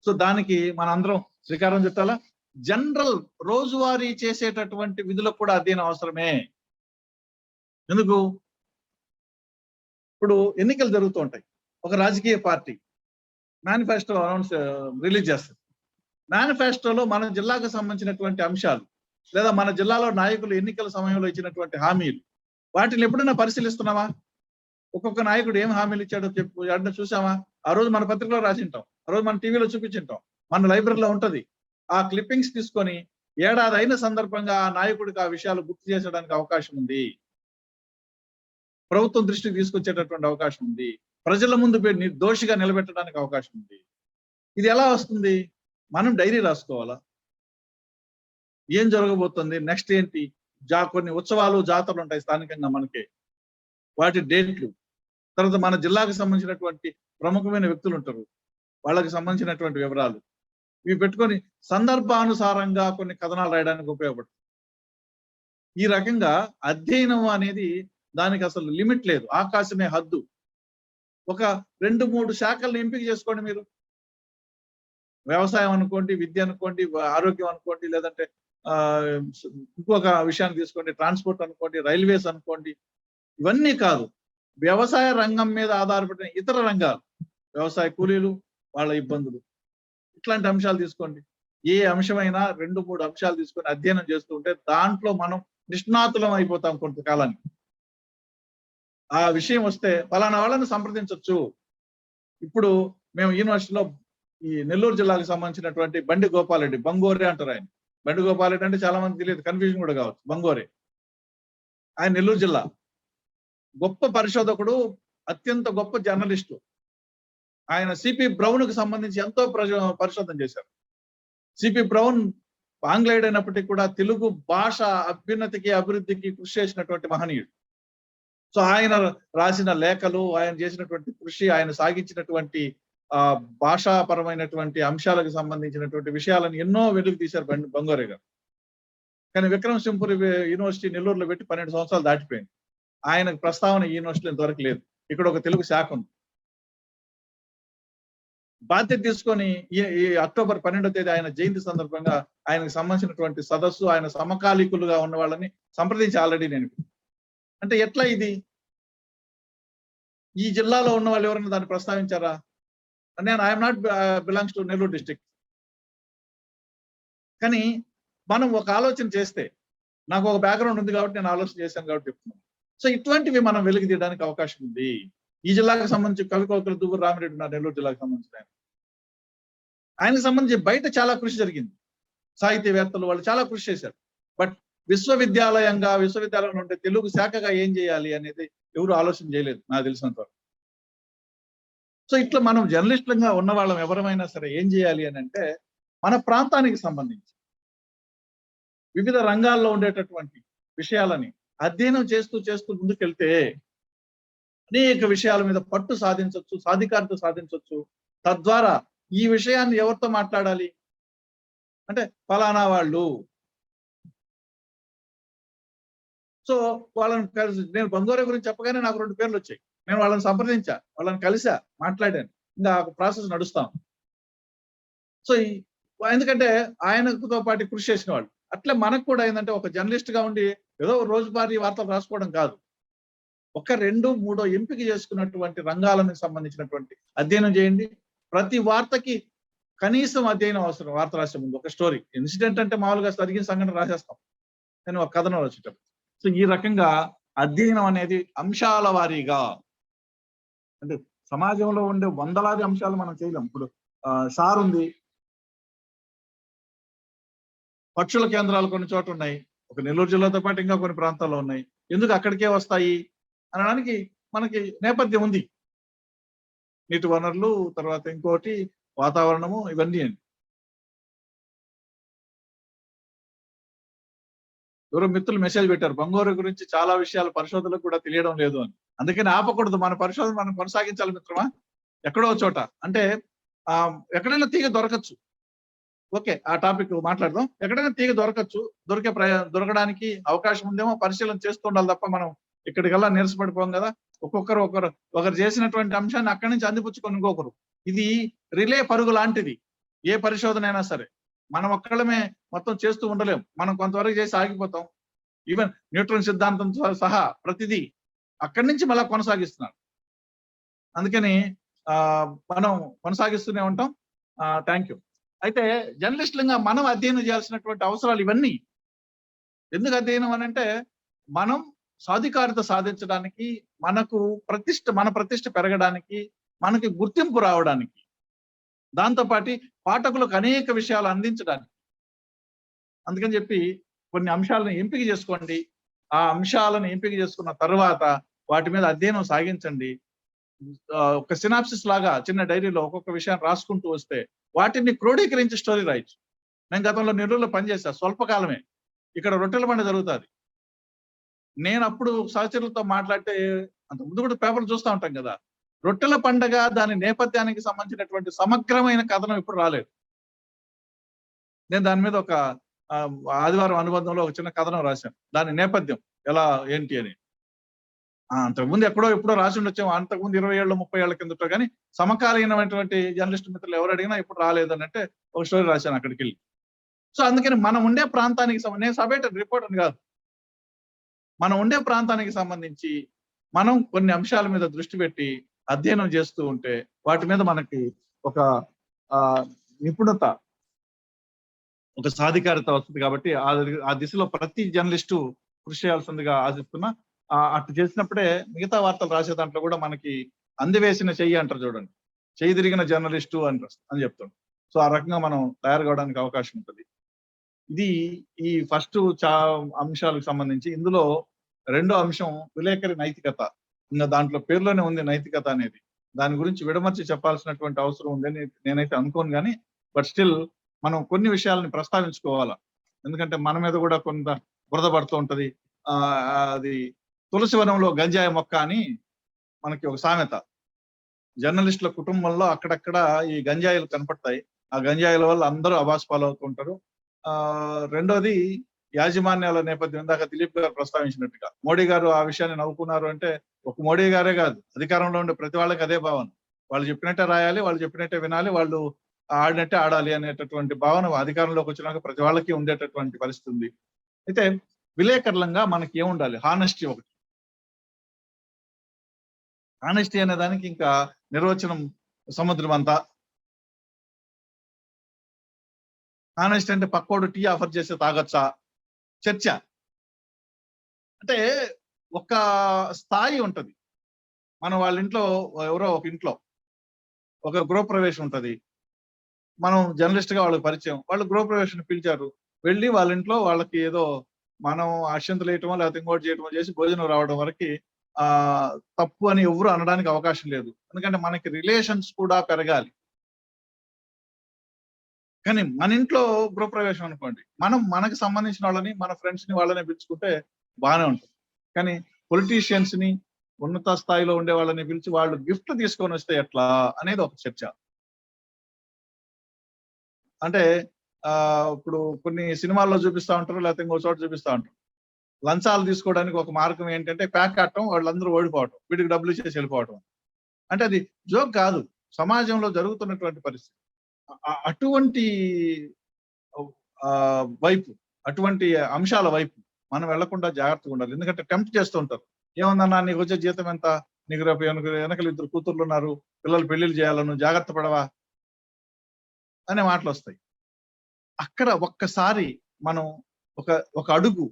సో దానికి మనందరం శ్రీకారం చుట్టాలా. జనరల్ రోజువారీ చేసేటటువంటి విధులకు కూడా అధ్యయనం అవసరమే. ఎందుకు? ఇప్పుడు ఎన్నికలు జరుగుతూ ఉంటాయి. ఒక రాజకీయ పార్టీ మేనిఫెస్టో రిలీజ్ చేస్తుంది. మేనిఫెస్టోలో మన జిల్లాకు సంబంధించినటువంటి అంశాలు, లేదా మన జిల్లాలో నాయకులు ఎన్నికల సమయంలో ఇచ్చినటువంటి హామీలు, వాటిని ఎప్పుడైనా పరిశీలిస్తున్నామా? ఒక్కొక్క నాయకుడు ఏం హామీలు ఇచ్చాడో చూసామా? ఆ రోజు మన పత్రికలో రాసింటాం, ఆ రోజు మన టీవీలో చూపించింటాం, మన లైబ్రరీలో ఉంటది. ఆ క్లిప్పింగ్స్ తీసుకొని ఏడాది అయిన సందర్భంగా ఆ నాయకుడికి ఆ విషయాలు గుర్తు చేసడానికి అవకాశం ఉంది, ప్రభుత్వం దృష్టికి తీసుకొచ్చేటటువంటి అవకాశం ఉంది, ప్రజల ముందు నిర్దోషిగా నిలబెట్టడానికి అవకాశం ఉంది. ఇది ఎలా వస్తుంది? మనం డైరీ రాసుకోవాలా? ఏం జరగబోతుంది, నెక్స్ట్ ఏంటి, కొన్ని ఉత్సవాలు, జాతరలు ఉంటాయి స్థానికంగా మనకి, వాటి డేట్లు, తర్వాత మన జిల్లాకు సంబంధించినటువంటి ప్రముఖమైన వ్యక్తులు ఉంటారు, వాళ్ళకి సంబంధించినటువంటి వివరాలు ఇవి పెట్టుకొని సందర్భానుసారంగా కొన్ని కథనాలు రాయడానికి ఉపయోగపడుతుంది. ఈ రకంగా అధ్యయనం అనేది దానికి అసలు లిమిట్ లేదు, ఆకాశమే హద్దు. ఒక 2-3 శాఖలను ఎంపిక చేసుకోండి మీరు. వ్యవసాయం అనుకోండి, విద్య అనుకోండి, ఆరోగ్యం అనుకోండి, లేదంటే ఇంకొక విషయాన్ని తీసుకోండి, ట్రాన్స్పోర్ట్ అనుకోండి, రైల్వేస్ అనుకోండి. ఇవన్నీ కాదు, వ్యవసాయ రంగం మీద ఆధారపడిన ఇతర రంగాలు, వ్యవసాయ కూలీలు, వాళ్ళ ఇబ్బందులు, ఇట్లాంటి అంశాలు తీసుకోండి. ఏ అంశమైనా 2-3 అంశాలు తీసుకొని అధ్యయనం చేస్తూ ఉంటే దాంట్లో మనం నిష్ణాతులం అయిపోతాం కొంతకాలానికి. ఆ విషయం వస్తే ఫలానా వాళ్ళని సంప్రదించవచ్చు. ఇప్పుడు మేము యూనివర్సిటీలో ఈ నెల్లూరు జిల్లాకు సంబంధించినటువంటి బండి గోపాలరెడ్డి, బంగోరే అంటారు ఆయన. బండి గోపాలరెడ్డి అంటే చాలా మంది తెలియదు, కన్ఫ్యూజన్ కూడా కావచ్చు. బంగోరే ఆయన నెల్లూరు జిల్లా గొప్ప పరిశోధకుడు, అత్యంత గొప్ప జర్నలిస్టు. ఆయన సిపి బ్రౌన్ కు సంబంధించి ఎంతో పరిశోధన చేశారు. సిపి బ్రౌన్ ఆంగ్లేయుడు అయినప్పటికీ కూడా తెలుగు భాష అభ్యున్నతికి, అభివృద్ధికి కృషి చేసినటువంటి మహనీయుడు. సో ఆయన రాసిన లేఖలు, ఆయన చేసినటువంటి కృషి, ఆయన సాగించినటువంటి భాషాపరమైనటువంటి అంశాలకు సంబంధించినటువంటి విషయాలను ఎన్నో వెలుగు తీశారు బంగోరే గారు. కానీ విక్రమసింహపురి యూనివర్సిటీ నెల్లూరులో పెట్టి 12 సంవత్సరాలు దాటిపోయింది. ఆయనకు ప్రస్తావన ఈ యూనివర్సిటీలో ఇంతవరకు లేదు. ఇక్కడ ఒక తెలుగు శాఖ ఉంది. బాధ్యత తీసుకొని ఈ అక్టోబర్ 12వ తేదీ ఆయన జయంతి సందర్భంగా ఆయనకు సంబంధించినటువంటి సదస్సు, ఆయన సమకాలీకులుగా ఉన్న వాళ్ళని సంప్రదించి ఆల్రెడీ నేను. అంటే ఎట్లా ఇది? ఈ జిల్లాలో ఉన్న వాళ్ళు ఎవరైనా దాన్ని ప్రస్తావించారా? నేను I'm not belongs to Nellore district. కానీ మనం ఒక ఆలోచన చేస్తే, నాకు ఒక బ్యాక్గ్రౌండ్ ఉంది కాబట్టి నేను ఆలోచన చేశాను కాబట్టి చెప్తున్నాను. సో ఇటువంటివి మనం వెలికి తీయడానికి అవకాశం ఉంది. ఈ జిల్లాకు సంబంధించి కవికోకలు దువ్వూరు రామిరెడ్డి ఉన్నారు, నెల్లూరు జిల్లాకు సంబంధించిన ఆయనకు సంబంధించి బయట చాలా కృషి జరిగింది. సాహితీవేత్తలు వాళ్ళు చాలా కృషి చేశారు. బట్ విశ్వవిద్యాలయంలో ఉంటే తెలుగు శాఖగా ఏం చేయాలి అనేది ఎవరు ఆలోచన చేయలేదు నాకు తెలిసినంత వరకు. సో ఇట్లా మనం జర్నలిస్టులుగా ఉన్న వాళ్ళం ఎవరమైనా సరే ఏం చేయాలి అని అంటే, మన ప్రాంతానికి సంబంధించి వివిధ రంగాల్లో ఉండేటటువంటి విషయాలని అధ్యయనం చేస్తూ ముందుకెళ్తే అనేక విషయాల మీద పట్టు సాధించవచ్చు, సాధికారత సాధించవచ్చు. తద్వారా ఈ విషయాన్ని ఎవరితో మాట్లాడాలి అంటే ఫలానా వాళ్ళు. సో వాళ్ళని కలిసి, నేను బంగోరే గురించి చెప్పగానే నాకు 2 పేర్లు వచ్చాయి. నేను వాళ్ళని సంప్రదించా, వాళ్ళని కలిసా, మాట్లాడాను. ఇంకా ప్రాసెస్ నడుస్తాం. సో ఎందుకంటే ఆయనతో పాటు కృషి చేసిన వాళ్ళు. అట్లా మనకు కూడా ఏంటంటే, ఒక జర్నలిస్ట్ గా ఉండి ఏదో రోజువారీ వార్తలు రాసుకోవడం కాదు, ఒక 2-3 ఎంపిక చేసుకున్నటువంటి రంగాలకు సంబంధించినటువంటి అధ్యయనం చేయండి. ప్రతి వార్తకి కనీసం అధ్యయనం అవసరం. వార్త రాసే ముందు ఒక స్టోరీ, ఇన్సిడెంట్ అంటే మామూలుగా జరిగిన సంఘటన రాసేస్తాం, నేను ఒక కథనం వచ్చేటప్పుడు. సో ఈ రకంగా అధ్యయనం అనేది అంశాల వారీగా, అంటే సమాజంలో ఉండే వందలాది అంశాలు మనం చేయలేం. ఇప్పుడు సార్ ఉంది, పక్షుల కేంద్రాలు కొన్ని చోట్ల ఉన్నాయి, ఒక నెల్లూరు జిల్లాతో పాటు ఇంకా కొన్ని ప్రాంతాల్లో ఉన్నాయి. ఎందుకు అక్కడికే వస్తాయి అనడానికి మనకి నేపథ్యం ఉంది. నీటి వనరులు, తర్వాత ఇంకోటి వాతావరణము, ఇవన్నీ అండి. ఎవరో మిత్రులు మెసేజ్ పెట్టారు, బంగోరే గురించి చాలా విషయాలు పరిశోధనలకు కూడా తెలియడం లేదు అని. అందుకని ఆపకూడదు, మన పరిశోధన మనం కొనసాగించాలి మిత్రమా. ఎక్కడో చోట అంటే ఎక్కడైనా తీగ దొరకచ్చు. ఓకే, ఆ టాపిక్ మాట్లాడదాం. ఎక్కడైనా తీగ దొరకచ్చు, దొరకడానికి అవకాశం ఉందేమో, పరిశీలన చేస్తూ ఉండాలి తప్ప మనం ఇక్కడికల్లా నీరసపడిపోం కదా. ఒకరు చేసినటువంటి అంశాన్ని అక్కడి నుంచి అందిపుచ్చుకొని ఇంకొకరు. ఇది రిలే పరుగు లాంటిది. ఏ పరిశోధన అయినా సరే మనం ఒక్కళ్ళమే మొత్తం చేస్తూ ఉండలేం. మనం కొంతవరకు చేసి ఆగిపోతాం. ఈవెన్ న్యూట్రన్ సిద్ధాంతం సహా ప్రతిదీ అక్కడి నుంచి మళ్ళా కొనసాగిస్తున్నారు. అందుకని మనం కొనసాగిస్తూనే ఉంటాం. Thank you. అయితే జర్నలిస్టులుగా మనం అధ్యయనం చేయాల్సినటువంటి అవసరాలు ఇవన్నీ. ఎందుకు అధ్యయనం అని అంటే, మనం సాధికారత సాధించడానికి, మన ప్రతిష్ట పెరగడానికి, మనకి గుర్తింపు రావడానికి, దాంతోపాటు పాఠకులకు అనేక విషయాలు అందించడానికి. అందుకని చెప్పి కొన్ని అంశాలను ఎంపిక చేసుకోండి. ఆ అంశాలను ఎంపిక చేసుకున్న తర్వాత వాటి మీద అధ్యయనం సాగించండి. ఒక సినాప్సిస్ లాగా చిన్న డైరీలో ఒక్కొక్క విషయాన్ని రాసుకుంటూ వస్తే వాటిని క్రోడీకరించి స్టోరీ రాయొచ్చు. నేను గతంలో నెల్లూరులో పనిచేశా, స్వల్పకాలమే. ఇక్కడ రొట్టెల బండి జరుగుతుంది. నేను అప్పుడు సహచరులతో మాట్లాడితే అంత ముందు కూడా పేపర్లు చూస్తా ఉంటాం కదా. రొట్టెల పండగ దాని నేపథ్యానికి సంబంధించినటువంటి సమగ్రమైన కథనం ఇప్పుడు రాలేదు. నేను దాని మీద ఒక ఆదివారం అనుబంధంలో ఒక చిన్న కథనం రాశాను. దాని నేపథ్యం ఎలా ఏంటి అని. అంతకుముందు ఎప్పుడో రాసి ఉండొచ్చాము. అంతకుముందు 20 ఏళ్ళు 30 ఏళ్ల కిందటో కానీ సమకాలీనమైనటువంటి జర్నలిస్ట్ మిత్రులు ఎవరు అడిగినా ఇప్పుడు రాలేదని అంటే ఒక స్టోరీ రాశాను అక్కడికి వెళ్ళి. సో అందుకని మనం ఉండే ప్రాంతానికి నేను సబేటెడ్ రిపోర్టర్ కాదు. మనం ఉండే ప్రాంతానికి సంబంధించి మనం కొన్ని అంశాల మీద దృష్టి పెట్టి అధ్యయనం చేస్తూ ఉంటే వాటి మీద మనకి ఒక నిపుణత, ఒక సాధికారత వస్తుంది. కాబట్టి ఆ దిశలో ప్రతి జర్నలిస్టు కృషి చేయాల్సిందిగా ఆశిస్తున్నా. అటు చేసినప్పుడే మిగతా వార్తలు రాసే దాంట్లో కూడా మనకి అందివేసిన చెయ్యి అంటారు చూడండి, చెయ్యి తిరిగిన జర్నలిస్టు అని చెప్తాం. సో ఆ రకంగా మనం తయారు కావడానికి అవకాశం ఉంటుంది. ఇది ఈ ఫస్ట్ అంశాలకు సంబంధించి. ఇందులో రెండో అంశం విలేకరి నైతికత. ఇంకా దాంట్లో పేరులోనే ఉంది నైతికత అనేది. దాని గురించి విడమర్చి చెప్పాల్సినటువంటి అవసరం ఉందని నేనైతే అనుకోను. కానీ బట్ స్టిల్ మనం కొన్ని విషయాలను ప్రస్తావించుకోవాలా. ఎందుకంటే మన మీద కూడా కొంత బురద పడుతూ ఉంటది. అది తులసి వనంలో గంజాయి మొక్క అని మనకి ఒక సామెత. జర్నలిస్టుల కుటుంబంలో అక్కడక్కడ ఈ గంజాయిలు కనపడతాయి. ఆ గంజాయిల వల్ల అందరూ అబాస్పాలు అవుతుంటారు. రెండోది యాజమాన్యాల నేపథ్యం. ఇందాక దిలీప్ గారు ప్రస్తావించినట్టుగా మోడీ గారు ఆ విషయాన్ని నవ్వుకున్నారు అంటే ఒక మోడీ గారే కాదు, అధికారంలో ఉండే ప్రతి వాళ్ళకి అదే భావన. వాళ్ళు చెప్పినట్టే రాయాలి, వాళ్ళు చెప్పినట్టే వినాలి, వాళ్ళు ఆడినట్టే ఆడాలి అనేటటువంటి భావన అధికారంలోకి వచ్చినాక ప్రతి వాళ్ళకి ఉండేటటువంటి పరిస్థితి ఉంది. అయితే విలేకరులంగా మనకి ఏముండాలి? హానెస్టీ ఒకటి. హానెస్టీ అనే దానికి ఇంకా నిర్వచనం సముద్రం అంతా. హానెస్టీ అంటే పక్కోడు టీ ఆఫర్ చేస్తే తాగొచ్చా చర్చ. అంటే ఒక స్థాయి ఉంటది. మనం వాళ్ళ ఇంట్లో ఎవరో ఒక ఇంట్లో ఒక గృహప్రవేశం ఉంటది. మనం జర్నలిస్ట్ గా వాళ్ళకి పరిచయం. వాళ్ళు గృహప్రవేశం పిలిచారు. వెళ్ళి వాళ్ళ ఇంట్లో వాళ్ళకి ఏదో మనం అక్షంతలు వేయటమో లేకపోతే ఇంకోటి చేయటమో చేసి భోజనం రావడం వరకు తప్పు అని ఎవరు అనడానికి అవకాశం లేదు. ఎందుకంటే మనకి రిలేషన్స్ కూడా పెరగాలి. కానీ మన ఇంట్లో గృహప్రవేశం అనుకోండి, మనం మనకు సంబంధించిన వాళ్ళని, మన ఫ్రెండ్స్ ని వాళ్ళని పిలుచుకుంటే బాగానే ఉంటుంది. కానీ పొలిటీషియన్స్ ని, ఉన్నత స్థాయిలో ఉండే వాళ్ళని పిలిచి వాళ్ళు గిఫ్ట్ తీసుకొని వస్తే ఎట్లా అనేది ఒక చర్చ. అంటే ఇప్పుడు కొన్ని సినిమాల్లో చూపిస్తా ఉంటారు, లేకపోతే ఇంకో చోట చూపిస్తా ఉంటారు. లంచాలు తీసుకోవడానికి ఒక మార్గం ఏంటంటే ప్యాక్ కట్టడం, వాళ్ళందరూ ఓడిపోవటం, వీటికి డబ్బులు ఇచ్చేసి వెళ్ళిపోవటం. అంటే అది జోక్ కాదు, సమాజంలో జరుగుతున్నటువంటి పరిస్థితి. అటువంటి వైపు, అటువంటి అంశాల వైపు మనం వెళ్లకుండా జాగ్రత్తగా ఉండాలి. ఎందుకంటే టెంప్ట్ చేస్తూ ఉంటారు. ఏముందన్నా నీకు వచ్చే జీతం ఎంత, నీకు రేపు వెనకలు 2 కూతుర్లు ఉన్నారు, పిల్లలు పెళ్లిళ్ళు చేయాలను, జాగ్రత్త పడవా అనే మాటలు వస్తాయి. అక్కడ ఒక్కసారి మనం ఒక అడుగు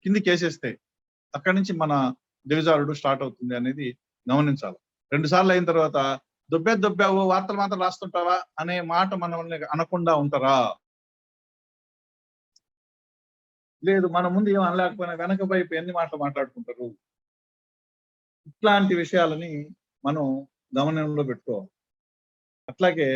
కిందికి వేసేస్తే అక్కడి నుంచి మన దిగజారుడు స్టార్ట్ అవుతుంది అనేది గమనించాలి. 2 సార్లు అయిన తర్వాత దొబ్బావు వార్తలు మాత్రం రాస్తుంటావా అనే మాట మనల్ని అనకుండా ఉంటారా? లేదు, మన ముందు ఏం అనలేకపోయినా వెనక వైపు ఎన్ని మాటలు మాట్లాడుకుంటారు. ఇట్లాంటి విషయాలని మనం గమనంలో పెట్టుకోవాలి. అట్లాగే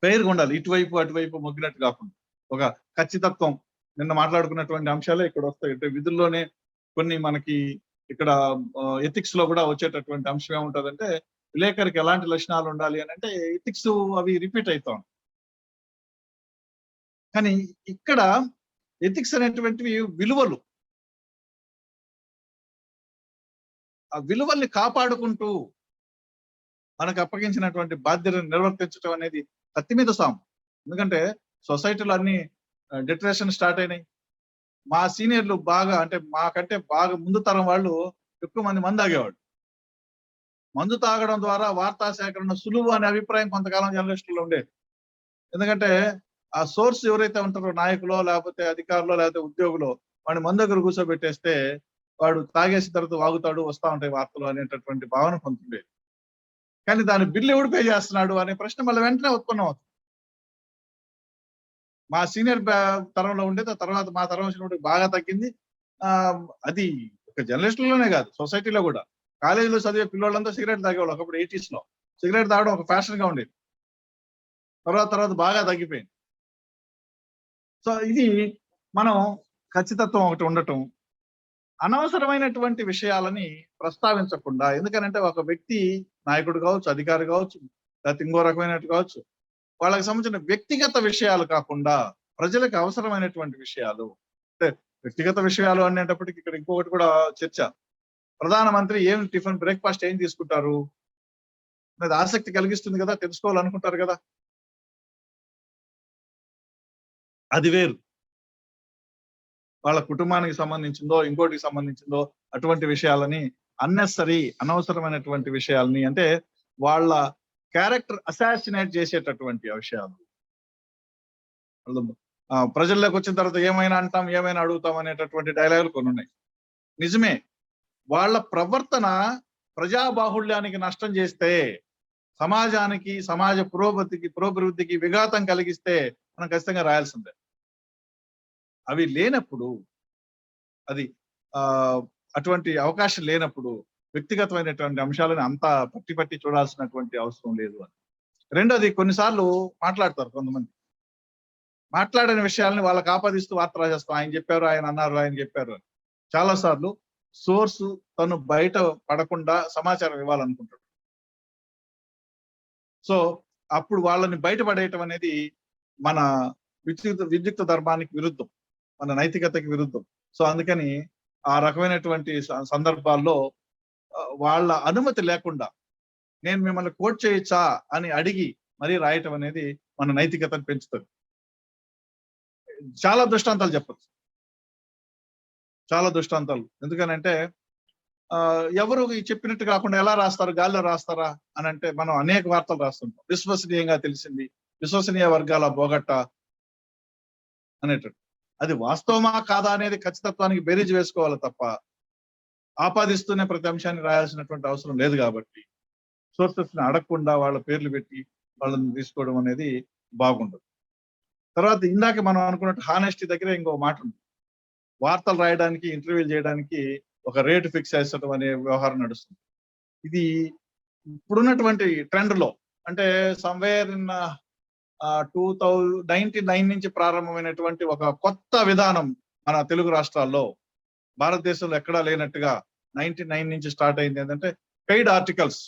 ఫెయిర్గా ఉండాలి. ఇటువైపు అటువైపు మొగ్గినట్టు కాకుండా ఒక ఖచ్చితత్వం. నిన్న మాట్లాడుకున్నటువంటి అంశాలే ఇక్కడ వస్తాయి. అంటే విధుల్లోనే కొన్ని మనకి ఇక్కడ ఎథిక్స్ లో కూడా వచ్చేటటువంటి అంశం ఏముంటదంటే విలేకరికి ఎలాంటి లక్షణాలు ఉండాలి అని అంటే ఎథిక్స్ అవి రిపీట్ అవుతాం. కానీ ఇక్కడ ఎథిక్స్ అనేటువంటివి విలువలు. ఆ విలువల్ని కాపాడుకుంటూ మనకు అప్పగించినటువంటి బాధ్యతను నిర్వర్తించడం అనేది కత్తి మీద సాము. ఎందుకంటే సొసైటీలో అన్ని డిప్రెషన్ స్టార్ట్ అయినాయి. మా సీనియర్లు బాగా, అంటే మాకంటే బాగా ముందు తరం వాళ్ళు ఎక్కువ మంది మందు తాగేవాడు. మందు తాగడం ద్వారా వార్తా సేకరణ సులువు అనే అభిప్రాయం కొంతకాలం జర్నలిస్టుల్లో ఉండేది. ఎందుకంటే ఆ సోర్స్ ఎవరైతే ఉంటారో, నాయకులో లేకపోతే అధికారులో లేకపోతే ఉద్యోగులో, వాడిని మందు దగ్గర కూర్చోబెట్టేస్తే వాడు తాగేసిన తర్వాత వాగుతాడు, వస్తా ఉంటాయి వార్తలు అనేటటువంటి భావన పొందుతుండేది. కానీ దాని బిల్లు ఎవడు పే చేస్తున్నాడు అనే ప్రశ్న మళ్ళీ వెంటనే ఉత్పన్నం అవుతుంది. మా సీనియర్ తరంలో ఉండేది, ఆ తర్వాత మా తరం వచ్చినప్పుడు బాగా తగ్గింది. అది ఒక జర్నలిస్టులోనే కాదు, సొసైటీలో కూడా. కాలేజీలో చదివే పిల్లలంతా సిగరెట్ తాగేవాళ్ళు. ఒకప్పుడు 80s లో సిగరెట్ తాగడం ఒక ఫ్యాషన్ గా ఉండేది. తర్వాత బాగా తగ్గిపోయింది. సో ఇది మనం ఖచ్చితత్వం ఒకటి ఉండటం, అనవసరమైనటువంటి విషయాలని ప్రస్తావించకుండా, ఎందుకనంటే ఒక వ్యక్తి నాయకుడు కావచ్చు, అధికారి కావచ్చు, లేకపోతే ఇంకో రకమైనట్టు కావచ్చు, వాళ్ళకి సంబంధించిన వ్యక్తిగత విషయాలు కాకుండా ప్రజలకు అవసరమైనటువంటి విషయాలు, అంటే వ్యక్తిగత విషయాలు అనేటప్పటికి ఇక్కడ ఇంకొకటి కూడా చర్చ. ప్రధానమంత్రి ఏం టిఫిన్ బ్రేక్ఫాస్ట్ ఏం తీసుకుంటారు అనేది ఆసక్తి కలిగిస్తుంది కదా, తెలుసుకోవాలనుకుంటారు కదా, అది వేరు. వాళ్ళ కుటుంబానికి సంబంధించిందో ఇంకోటికి సంబంధించిందో అటువంటి విషయాలని అనవసరమైనటువంటి విషయాలని, అంటే వాళ్ళ క్యారెక్టర్ అసాసినేట్ చేసేటటువంటి విషయాలు. ప్రజల్లోకి వచ్చిన తర్వాత ఏమైనా అంటాం, ఏమైనా అడుగుతాం అనేటటువంటి డైలాగులు కొన్ని ఉన్నాయి. నిజమే, వాళ్ళ ప్రవర్తన ప్రజాబాహుళ్యానికి నష్టం చేస్తే, సమాజానికి, సమాజ పురోభివృద్ధికి విఘాతం కలిగిస్తే మనం ఖచ్చితంగా రాయాల్సిందే. అవి లేనప్పుడు, అది అటువంటి అవకాశం లేనప్పుడు వ్యక్తిగతమైనటువంటి అంశాలను అంతా పట్టి చూడాల్సినటువంటి అవసరం లేదు అని. రెండోది, కొన్నిసార్లు మాట్లాడతారు కొంతమంది, మాట్లాడిన విషయాలని వాళ్ళకి ఆపాదిస్తూ వార్త రాసేస్తాం, ఆయన చెప్పారు, ఆయన అన్నారు, ఆయన చెప్పారు అని. చాలా సార్లు సోర్సు తను బయట పడకుండా సమాచారం ఇవ్వాలనుకుంటాడు. సో అప్పుడు వాళ్ళని బయటపడేయటం అనేది మన విద్యుక్త ధర్మానికి విరుద్ధం, మన నైతికతకి విరుద్ధం. సో అందుకని ఆ రకమైనటువంటి సందర్భాల్లో వాళ్ళ అనుమతి లేకుండా నేను మిమ్మల్ని కోట్ చేయొచ్చా అని అడిగి మరీ రాయటం అనేది మన నైతికతను పెంచుతుంది. చాలా దృష్టాంతాలు చెప్పచ్చు, చాలా దృష్టాంతాలు. ఎందుకనంటే ఎవరు చెప్పినట్టు కాకుండా ఎలా రాస్తారు, గాల్లో రాస్తారా అని అంటే మనం అనేక వార్తలు రాస్తుంటాం. విశ్వసనీయంగా తెలిసింది, విశ్వసనీయ వర్గాల బోగట్ట అనేటట్టు. అది వాస్తవమా కాదా అనేది ఖచ్చితత్వానికి బేరీజ్ వేసుకోవాలి తప్ప ఆపాదిస్తూనే ప్రతి అంశాన్ని రాయాల్సినటువంటి అవసరం లేదు. కాబట్టి సోర్సెస్ ని అడగకుండా వాళ్ళ పేర్లు పెట్టి వాళ్ళని తీసుకోవడం అనేది బాగుండదు. తర్వాత ఇందాక మనం అనుకున్నట్టు హానెస్టీ దగ్గర ఇంకో మాట ఉంది. వార్తలు రాయడానికి, ఇంటర్వ్యూలు చేయడానికి ఒక రేటు ఫిక్స్ చేసడం అనే వ్యవహారం నడుస్తుంది. ఇది ఇప్పుడున్నటువంటి ట్రెండ్ లో, అంటే సమ్వేర్ ఇన్ 2099 నుంచి ప్రారంభమైనటువంటి ఒక కొత్త విధానం మన తెలుగు రాష్ట్రాల్లో, భారతదేశంలో ఎక్కడా లేనట్టుగా 99 నుంచి స్టార్ట్ అయింది. ఏంటంటే పెయిడ్ ఆర్టికల్స్.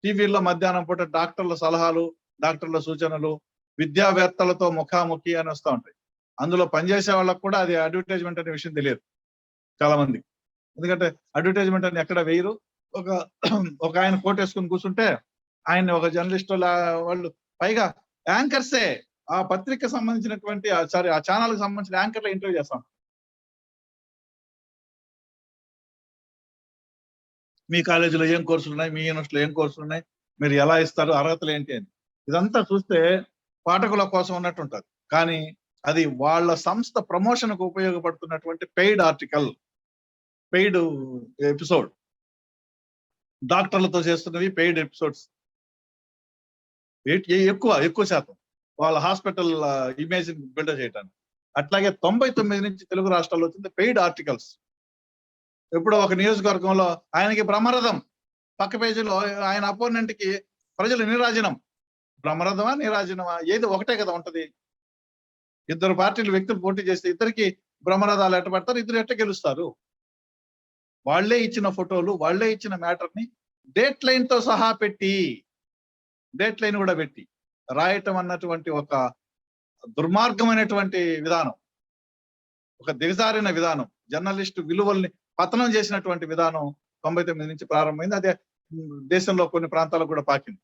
టీవీల్లో మధ్యాహ్నం పూట డాక్టర్ల సలహాలు, డాక్టర్ల సూచనలు, విద్యావేత్తలతో ముఖాముఖి అని వస్తూ ఉంటాయి. అందులో పనిచేసే వాళ్ళకు కూడా అది అడ్వర్టైజ్మెంట్ అనే విషయం తెలియదు చాలా మంది. ఎందుకంటే అడ్వర్టైజ్మెంట్ అని ఎక్కడ వేయరు. ఒక ఆయన కోట్ వేసుకుని కూర్చుంటే ఆయన ఒక జర్నలిస్ట్ వాళ్ళు, పైగా యాంకర్సే, ఆ పత్రిక సంబంధించినటువంటి ఆ ఛానల్ కి సంబంధించిన యాంకర్లు ఇంటర్వ్యూ చేస్తాం. మీ కాలేజీలో ఏం కోర్సులు ఉన్నాయి, మీ యూనివర్సిటీలో ఏం కోర్సులు ఉన్నాయి, మీరు ఎలా ఇస్తారు, అర్హతలు ఏంటి అని. ఇదంతా చూస్తే పాఠకుల కోసం ఉన్నట్టు ఉంటుంది, కానీ అది వాళ్ళ సంస్థ ప్రమోషన్ కు ఉపయోగపడుతున్నటువంటి పెయిడ్ ఆర్టికల్, పెయిడ్ ఎపిసోడ్. డాక్టర్లతో చేస్తున్నవి పెయిడ్ ఎపిసోడ్స్ ఎక్కువ శాతం వాళ్ళ హాస్పిటల్ ఇమేజ్ బిల్డ్ చేయడానికి. అట్లాగే 99 నుంచి తెలుగు రాష్ట్రాల్లో వచ్చింది పెయిడ్ ఆర్టికల్స్. ఎప్పుడో ఒక నియోజకవర్గంలో ఆయనకి బ్రహ్మరథం, పక్క పేజీలో ఆయన అపోనెంట్ కి ప్రజలు నీరాజనం. బ్రహ్మరథమా నీరాజనమా, ఏది ఒకటే కదా ఉంటది. ఇద్దరు పార్టీలు వ్యక్తులు పోటీ చేస్తే ఇద్దరికి బ్రహ్మరథాలు ఎట్ట పడతారు, ఇద్దరు ఎట్ట గెలుస్తారు? వాళ్లే ఇచ్చిన ఫోటోలు, వాళ్లే ఇచ్చిన మ్యాటర్ ని డేట్ లైన్ తో సహా పెట్టి, డేట్ లైన్ కూడా పెట్టి రాయటం అన్నటువంటి ఒక దుర్మార్గమైనటువంటి విధానం, ఒక దిగజారిన విధానం, జర్నలిస్టు విలువల్ని పతనం చేసినటువంటి విధానం 99 నుంచి ప్రారంభమైంది. అదే దేశంలో కొన్ని ప్రాంతాలకు కూడా పాకింది.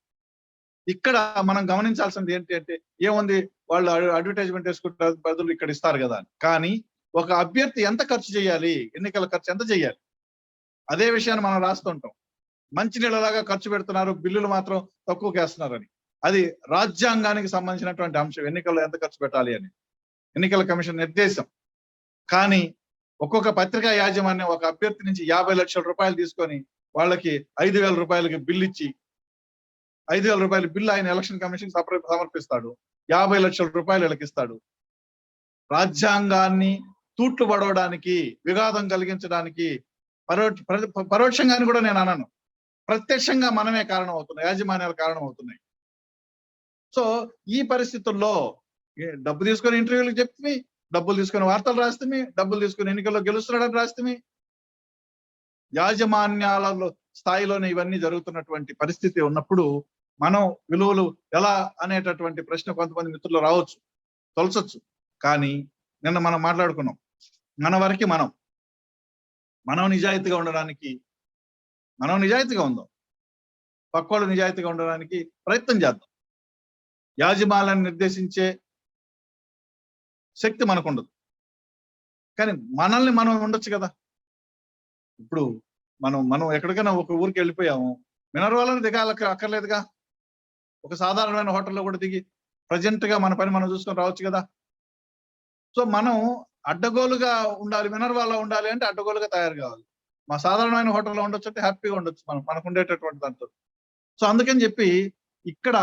ఇక్కడ మనం గమనించాల్సింది ఏంటి అంటే, ఏముంది వాళ్ళు అడ్వర్టైజ్మెంట్ వేసుకుంటే బదులు ఇక్కడ ఇస్తారు కదా అని. కానీ ఒక అభ్యర్థి ఎంత ఖర్చు చేయాలి, ఎన్నికల ఖర్చు ఎంత చేయాలి, అదే విషయాన్ని మనం రాస్తుంటాం. మంచినీళ్ళలాగా ఖర్చు పెడుతున్నారు, బిల్లులు మాత్రం తక్కువకి వేస్తున్నారని. అది రాజ్యాంగానికి సంబంధించినటువంటి అంశం, ఎన్నికల్లో ఎంత ఖర్చు పెట్టాలి అని ఎన్నికల కమిషన్ నిర్దేశం. కానీ ఒక్కొక్క పత్రికా యాజమాన్యం ఒక అభ్యర్థి నుంచి 50 లక్షల రూపాయలు తీసుకొని వాళ్ళకి 5,000 రూపాయలకి బిల్లు ఇచ్చి, 5,000 రూపాయల బిల్లు ఆయన ఎలక్షన్ కమిషన్ సమర్పిస్తాడు, 50 లక్షల రూపాయలు వీళ్ళకి ఇస్తాడు. రాజ్యాంగాన్ని తూట్లు పడవడానికి, విఘాతం కలిగించడానికి పరోక్షంగాని కూడా నేను అనను, ప్రత్యక్షంగా మనమే కారణం అవుతున్నాయి, యాజమాన్యాలు కారణం అవుతున్నాయి. సో ఈ పరిస్థితుల్లో డబ్బు తీసుకొని ఇంటర్వ్యూలకు చెప్తే డబ్బులు తీసుకుని వార్తలు రాస్తే, డబ్బులు తీసుకుని ఎన్నికల్లో గెలుస్తున్నాడని రాస్తే, యాజమాన్యాలలో స్థాయిలోనే ఇవన్నీ జరుగుతున్నటువంటి పరిస్థితి ఉన్నప్పుడు మనం విలువలు ఎలా అనేటటువంటి ప్రశ్న కొంతమంది మిత్రులు రావచ్చు, తొలచొచ్చు. కానీ నిన్న మనం మాట్లాడుకున్నాం, మన వరకు మనం నిజాయితీగా ఉండడానికి, మనం నిజాయితీగా ఉందాం, పక్కోళ్ళు నిజాయితీగా ఉండడానికి ప్రయత్నం చేద్దాం. యాజమాన్యాన్ని నిర్దేశించే శక్తి మనకు ఉండదు, కానీ మనల్ని మనం ఉండొచ్చు కదా. ఇప్పుడు మనం ఎక్కడికైనా ఒక ఊరికి వెళ్ళిపోయాము, మినర్వాలని దిగాలకి అక్కర్లేదుగా. ఒక సాధారణమైన హోటల్లో కూడా దిగి ప్రజెంట్ గా మన పని మనం చూసుకొని రావచ్చు కదా. సో మనం అడ్డగోలుగా ఉండాలి, మినర్వాలో ఉండాలి అంటే అడ్డగోలుగా తయారు కావాలి. మా సాధారణమైన హోటల్లో ఉండొచ్చు అంటే హ్యాపీగా ఉండొచ్చు మనకు ఉండేటటువంటి దాంతో. సో అందుకని చెప్పి ఇక్కడ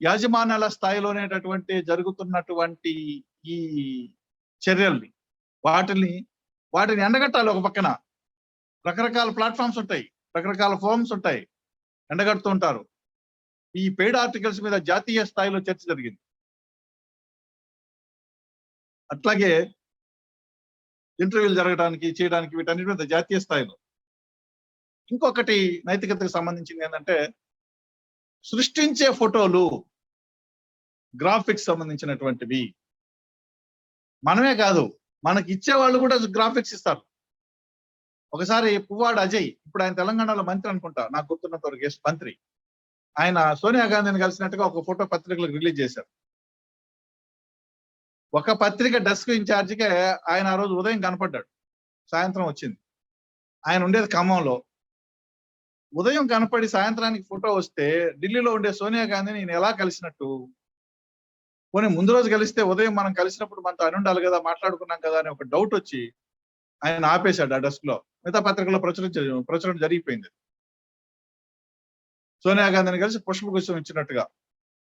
యాజమాన్యాల స్థాయిలోనేటటువంటి జరుగుతున్నటువంటి ఈ చర్యల్ని, వాటిని ఎండగట్టాలి. ఒక పక్కన రకరకాల ప్లాట్ఫామ్స్ ఉంటాయి, రకరకాల ఫోరమ్స్ ఉంటాయి, ఎండగడుతూ ఉంటారు. ఈ పెయిడ్ ఆర్టికల్స్ మీద జాతీయ స్థాయిలో చర్చ జరిగింది. అట్లాగే ఇంటర్వ్యూలు జరగడానికి, చేయడానికి, వీటన్నిటి మీద జాతీయ స్థాయిలో. ఇంకొకటి నైతికతకు సంబంధించింది ఏంటంటే, సృష్టించే ఫోటోలు, గ్రాఫిక్స్ సంబంధించినటువంటివి. మనమే కాదు, మనకి ఇచ్చే వాళ్ళు కూడా గ్రాఫిక్స్ ఇస్తారు. ఒకసారి పువ్వాడ అజయ్, ఇప్పుడు ఆయన తెలంగాణలో మంత్రి అనుకుంటా, నాకు గుర్తున్నంత వరకు మంత్రి, ఆయన సోనియా గాంధీని కలిసినట్టుగా ఒక ఫోటో పత్రికలకు రిలీజ్ చేశారు. ఒక పత్రిక డెస్క్ ఇన్ఛార్జిగా ఆయన ఆ రోజు ఉదయం కనపడ్డాడు, సాయంత్రం వచ్చింది. ఆయన ఉండేది ఖమ్మంలో. ఉదయం కనపడి సాయంత్రానికి ఫోటో వస్తే ఢిల్లీలో ఉండే సోనియా గాంధీని నేను ఎలా కలిసినట్టు? పోనీ ముందు రోజు కలిస్తే ఉదయం మనం కలిసినప్పుడు మనతో అని ఉండాలి కదా, మాట్లాడుకున్నాం కదా అని ఒక డౌట్ వచ్చి ఆయన ఆపేశాడు ఆ డెస్క్ లో. మిగతా పత్రికలో ప్రచురణ జరిగిపోయింది. సోనియా గాంధీని కలిసి పుష్పగుచ్చం ఇచ్చినట్టుగా.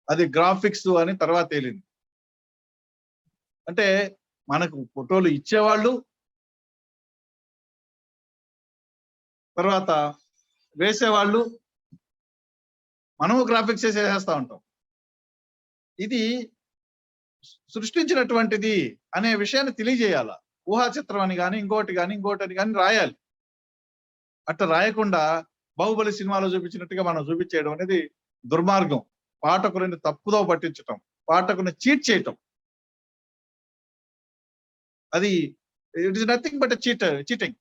అది గ్రాఫిక్స్ అని తర్వాత తేలింది. అంటే మనకు ఫోటోలు ఇచ్చేవాళ్ళు, తర్వాత వేసేవాళ్ళు, మనము గ్రాఫిక్స్ చేసేస్తా ఉంటాం. ఇది సృష్టించినటువంటిది అనే విషయాన్ని తెలియజేయాల. ఊహా చిత్రం అని కానీ, ఇంకోటి కానీ రాయాలి. అట్లా రాయకుండా బాహుబలి సినిమాలో చూపించినట్టుగా మనం చూపించేయడం అనేది దుర్మార్గం. పాఠకులని తప్పుదో పట్టించటం, పాఠకుని చీట్ చేయటం. అది it is nothing but cheating.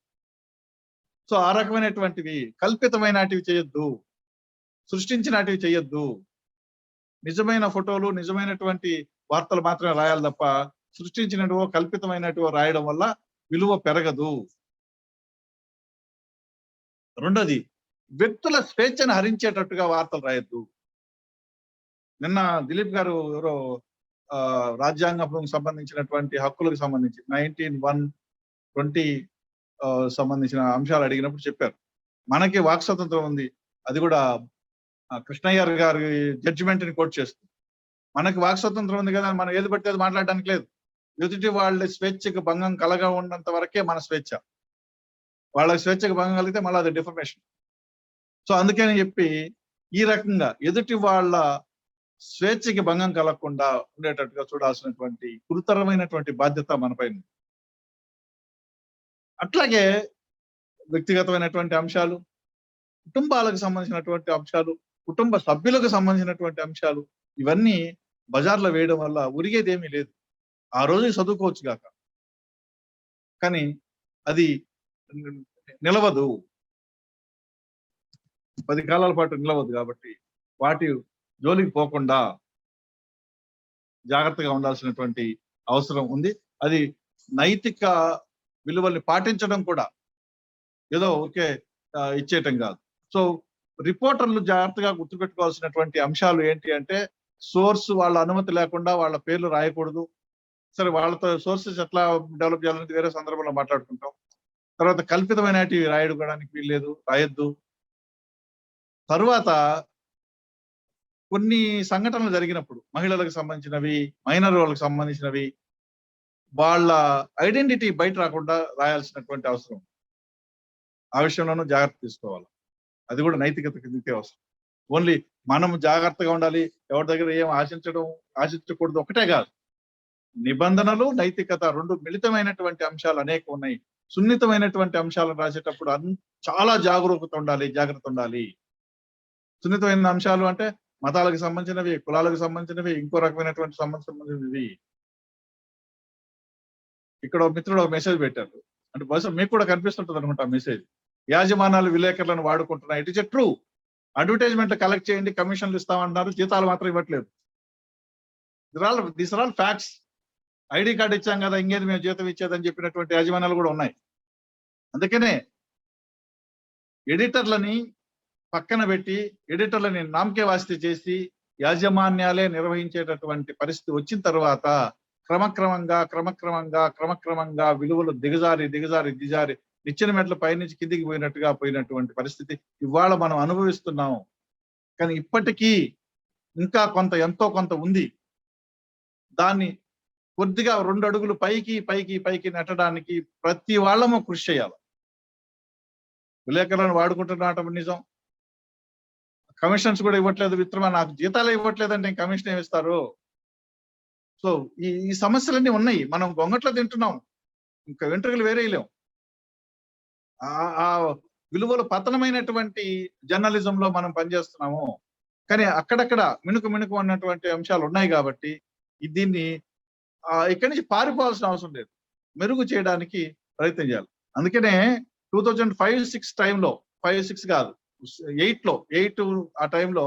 So ఆ రకమైనటువంటివి, కల్పితమైనటివి చేయొద్దు, సృష్టించినటివి చేయొద్దు. నిజమైన ఫోటోలు, నిజమైనటువంటి వార్తలు మాత్రమే రాయాలి తప్ప సృష్టించినటువో కల్పితమైనటువో రాయడం వల్ల విలువ పెరగదు. రెండోది, వ్యక్తుల స్వేచ్ఛను హరించేటట్టుగా వార్తలు రాయొద్దు. నిన్న దిలీప్ గారు ఎవరో రాజ్యాంగం సంబంధించినటువంటి హక్కులకు సంబంధించి 19(1)(20) సంబంధించిన అంశాలు అడిగినప్పుడు చెప్పారు, మనకి వాక్ స్వాతంత్రం ఉంది. అది కూడా కృష్ణయ్య గారి జడ్జిమెంట్ ని కోట్ చేస్తూ, మనకి వాక్ స్వాతంత్రం ఉంది కదా, మనం ఏది పడితే అది మాట్లాడడానికి లేదు. ఎదుటి వాళ్ళ స్వేచ్ఛకు భంగం కలగా ఉన్నంత వరకే మన స్వేచ్ఛ. వాళ్ళకి స్వేచ్ఛకు భంగం కలిగితే మళ్ళీ అది డిఫర్మేషన్. సో అందుకని చెప్పి ఈ రకంగా ఎదుటి వాళ్ళ స్వేచ్ఛకి భంగం కలగకుండా ఉండేటట్టుగా చూడాల్సినటువంటి గురుతరమైనటువంటి బాధ్యత మనపై ఉంది. అట్లాగే వ్యక్తిగతమైనటువంటి అంశాలు, కుటుంబాలకు సంబంధించినటువంటి అంశాలు, కుటుంబ సభ్యులకు సంబంధించినటువంటి అంశాలు, ఇవన్నీ బజార్లో వేయడం వల్ల ఉరిగేది ఏమీ లేదు. ఆ రోజు చదువుకోవచ్చు గాక, కానీ అది నిలవదు, 10 కాలాల పాటు నిలవదు. కాబట్టి వాటి జోలికి పోకుండా జాగ్రత్తగా ఉండాల్సినటువంటి అవసరం ఉంది. అది నైతిక విలువల్ని పాటించడం కూడా ఏదో ఓకే ఇచ్చేయటం కాదు. సో రిపోర్టర్లు జాగ్రత్తగా గుర్తుపెట్టుకోవాల్సినటువంటి అంశాలు ఏంటి అంటే, సోర్స్ వాళ్ళ అనుమతి లేకుండా వాళ్ళ పేర్లు రాయకూడదు. సరే, వాళ్ళతో సోర్సెస్ ఎట్లా డెవలప్ చేయాలనేది వేరే సందర్భంలో మాట్లాడుకుంటాం. తర్వాత కల్పితమైనవి రాయడానికి వీల్లేదు, రాయొద్దు. తరువాత కొన్ని సంఘటనలు జరిగినప్పుడు మహిళలకు సంబంధించినవి, మైనర్ వాళ్ళకి సంబంధించినవి, వాళ్ళ ఐడెంటిటీ బయట రాకుండా రాయాల్సినటువంటి అవసరం. ఆ విషయంలోనూ జాగ్రత్త తీసుకోవాలి. అది కూడా నైతికత కిందకే అవసరం. ఓన్లీ మనం జాగ్రత్తగా ఉండాలి, ఎవరి దగ్గర ఏం ఆశించకూడదు ఒకటే కాదు. నిబంధనలు, నైతికత 2 మిళితమైనటువంటి అంశాలు అనేక ఉన్నాయి. సున్నితమైనటువంటి అంశాలను రాసేటప్పుడు చాలా జాగ్రత్త ఉండాలి. సున్నితమైన అంశాలు అంటే మతాలకు సంబంధించినవి, కులాలకు సంబంధించినవి, ఇంకో రకమైనటువంటి సంబంధించినవి. ఇక్కడ ఒక మిత్రుడు ఒక మెసేజ్ పెట్టారు. అంటే బహుశా మీకు కూడా కనిపిస్తుంటది అనుకుంటా ఆ మెసేజ్. యాజమాన్యాలు విలేకరులను వాడుకుంటున్నాయి. It is true. Advertisement collect చేయండి, కమిషన్లు ఇస్తామన్నారు, జీతాలు మాత్రం ఇవ్వట్లేదు. These are all facts. ID card ఇచ్చాం కదా, ఇంకేది మేము జీతం ఇచ్చేదని చెప్పినటువంటి యాజమాన్యాలు కూడా ఉన్నాయి. అందుకనే ఎడిటర్లని పక్కన పెట్టి, ఎడిటర్లని నామకే వాస్తి చేసి యాజమాన్యాలే నిర్వహించేటటువంటి పరిస్థితి వచ్చిన తర్వాత క్రమక్రమంగా విలువలు దిగజారి నిచ్చెన మెట్ల పైనుంచి కిందికి పోయినటువంటి పరిస్థితి ఇవాళ మనం అనుభవిస్తున్నాం. కానీ ఇప్పటికీ ఇంకా ఎంతో కొంత ఉంది. దాన్ని కొద్దిగా 2 అడుగులు పైకి నెట్టడానికి ప్రతి వాళ్ళము కృషి చేయాలి. విలేకరులను వాడుకుంటున్నటం నిజం. కమిషన్స్ కూడా ఇవ్వట్లేదు. మిత్రమా, నాకు జీతాలే ఇవ్వట్లేదంటే కమిషన్ ఏమి ఇస్తారు? సో ఈ సమస్యలన్నీ ఉన్నాయి. మనం గొంగట్లో తింటున్నాం, ఇంకా వెంట్రుకలు వేరేయలేం. ఆ విలువలు పతనమైనటువంటి జర్నలిజంలో మనం పనిచేస్తున్నాము. కానీ అక్కడక్కడ మిణుకు అన్నటువంటి అంశాలు ఉన్నాయి కాబట్టి దీన్ని ఇక్కడి నుంచి పారిపోవాల్సిన అవసరం లేదు. మెరుగు చేయడానికి ప్రయత్నం చేయాలి. అందుకనే 2005-6 టైంలో, 5-6 కాదు 8 ఆ టైంలో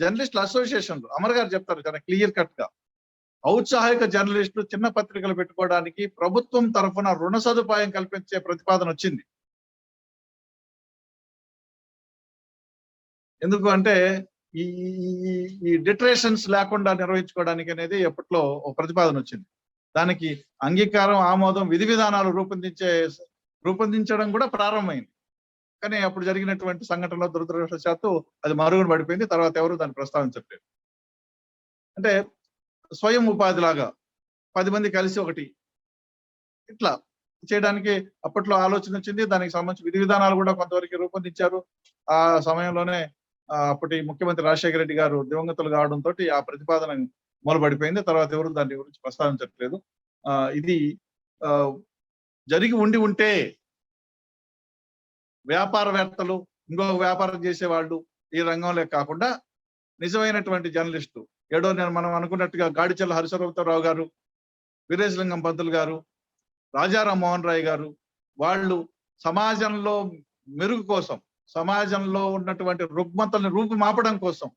జర్నలిస్టుల అసోసియేషన్లు అమర్ గారు చెప్తారు చాలా క్లియర్ కట్ గా, ఔత్సాహిక జర్నలిస్టులు చిన్న పత్రికలు పెట్టుకోవడానికి ప్రభుత్వం తరఫున రుణ సదుపాయం కల్పించే ప్రతిపాదన వచ్చింది. ఎందుకు అంటే ఈ డిటరేషన్స్ లేకుండా నిర్వహించుకోవడానికి అనేది ఎప్పట్లో ఒక ప్రతిపాదన వచ్చింది. దానికి అంగీకారం, ఆమోదం, విధి విధానాలు రూపొందించడం కూడా ప్రారంభమైంది. కానీ అప్పుడు జరిగినటువంటి సంఘటనలో దురదృష్టవశాత్తు అది మరుగున పడిపోయింది. తర్వాత ఎవరు దాన్ని ప్రస్తావించట్లేదు. అంటే స్వయం ఉపాధి లాగా 10 మంది కలిసి ఒకటి ఇట్లా చేయడానికి అప్పట్లో ఆలోచన వచ్చింది. దానికి సంబంధించి విధి విధానాలు కూడా కొంతవరకు రూపొందించారు. ఆ సమయంలోనే అప్పటి ముఖ్యమంత్రి రాజశేఖర రెడ్డి గారు దివంగతులు కావడంతో ఆ ప్రతిపాదన మూలపడిపోయింది. తర్వాత ఎవరు దాని గురించి ప్రస్తావించట్లేదు. ఇది జరిగి ఉంటే వ్యాపారవేత్తలు, ఇంకొక వ్యాపారం చేసేవాళ్ళు ఈ రంగంలో కాకుండా నిజమైనటువంటి జర్నలిస్టు మనం అనుకున్నట్టుగా గాడిచెల్ల హరిశ్వరరావు గారు, వీరేశలింగం పంతులు గారు, రాజారాం మోహన్ రాయ్ గారు, వాళ్ళు సమాజంలో మెరుగు కోసం, సమాజంలో ఉన్నటువంటి రుగ్మతల్ని రూపుమాపడం కోసం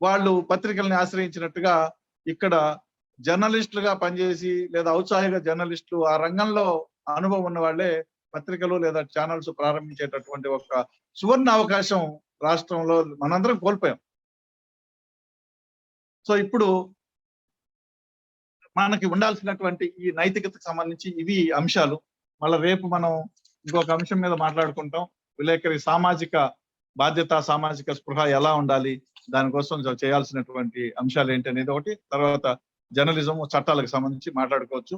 వాళ్ళు పత్రికల్ని ఆశ్రయించినట్టుగా ఇక్కడ జర్నలిస్టులుగా పనిచేసి లేదా ఔత్సాహిక జర్నలిస్టులు ఆ రంగంలో అనుభవం ఉన్న వాళ్ళే పత్రికలు లేదా ఛానల్స్ ప్రారంభించేటటువంటి ఒక సువర్ణ అవకాశం రాష్ట్రంలో మనందరం కోల్పోయాం. సో ఇప్పుడు మనకి ఉండాల్సినటువంటి ఈ నైతికతకు సంబంధించి ఇవి అంశాలు. మళ్ళీ రేపు మనం ఇంకొక అంశం మీద మాట్లాడుకుంటాం. విలేకరి సామాజిక బాధ్యత, సామాజిక స్పృహ ఎలా ఉండాలి, దానికోసం చేయాల్సినటువంటి అంశాలు ఏంటి అనేది ఒకటి. తర్వాత జర్నలిజం చట్టాలకు సంబంధించి మాట్లాడుకోవచ్చు.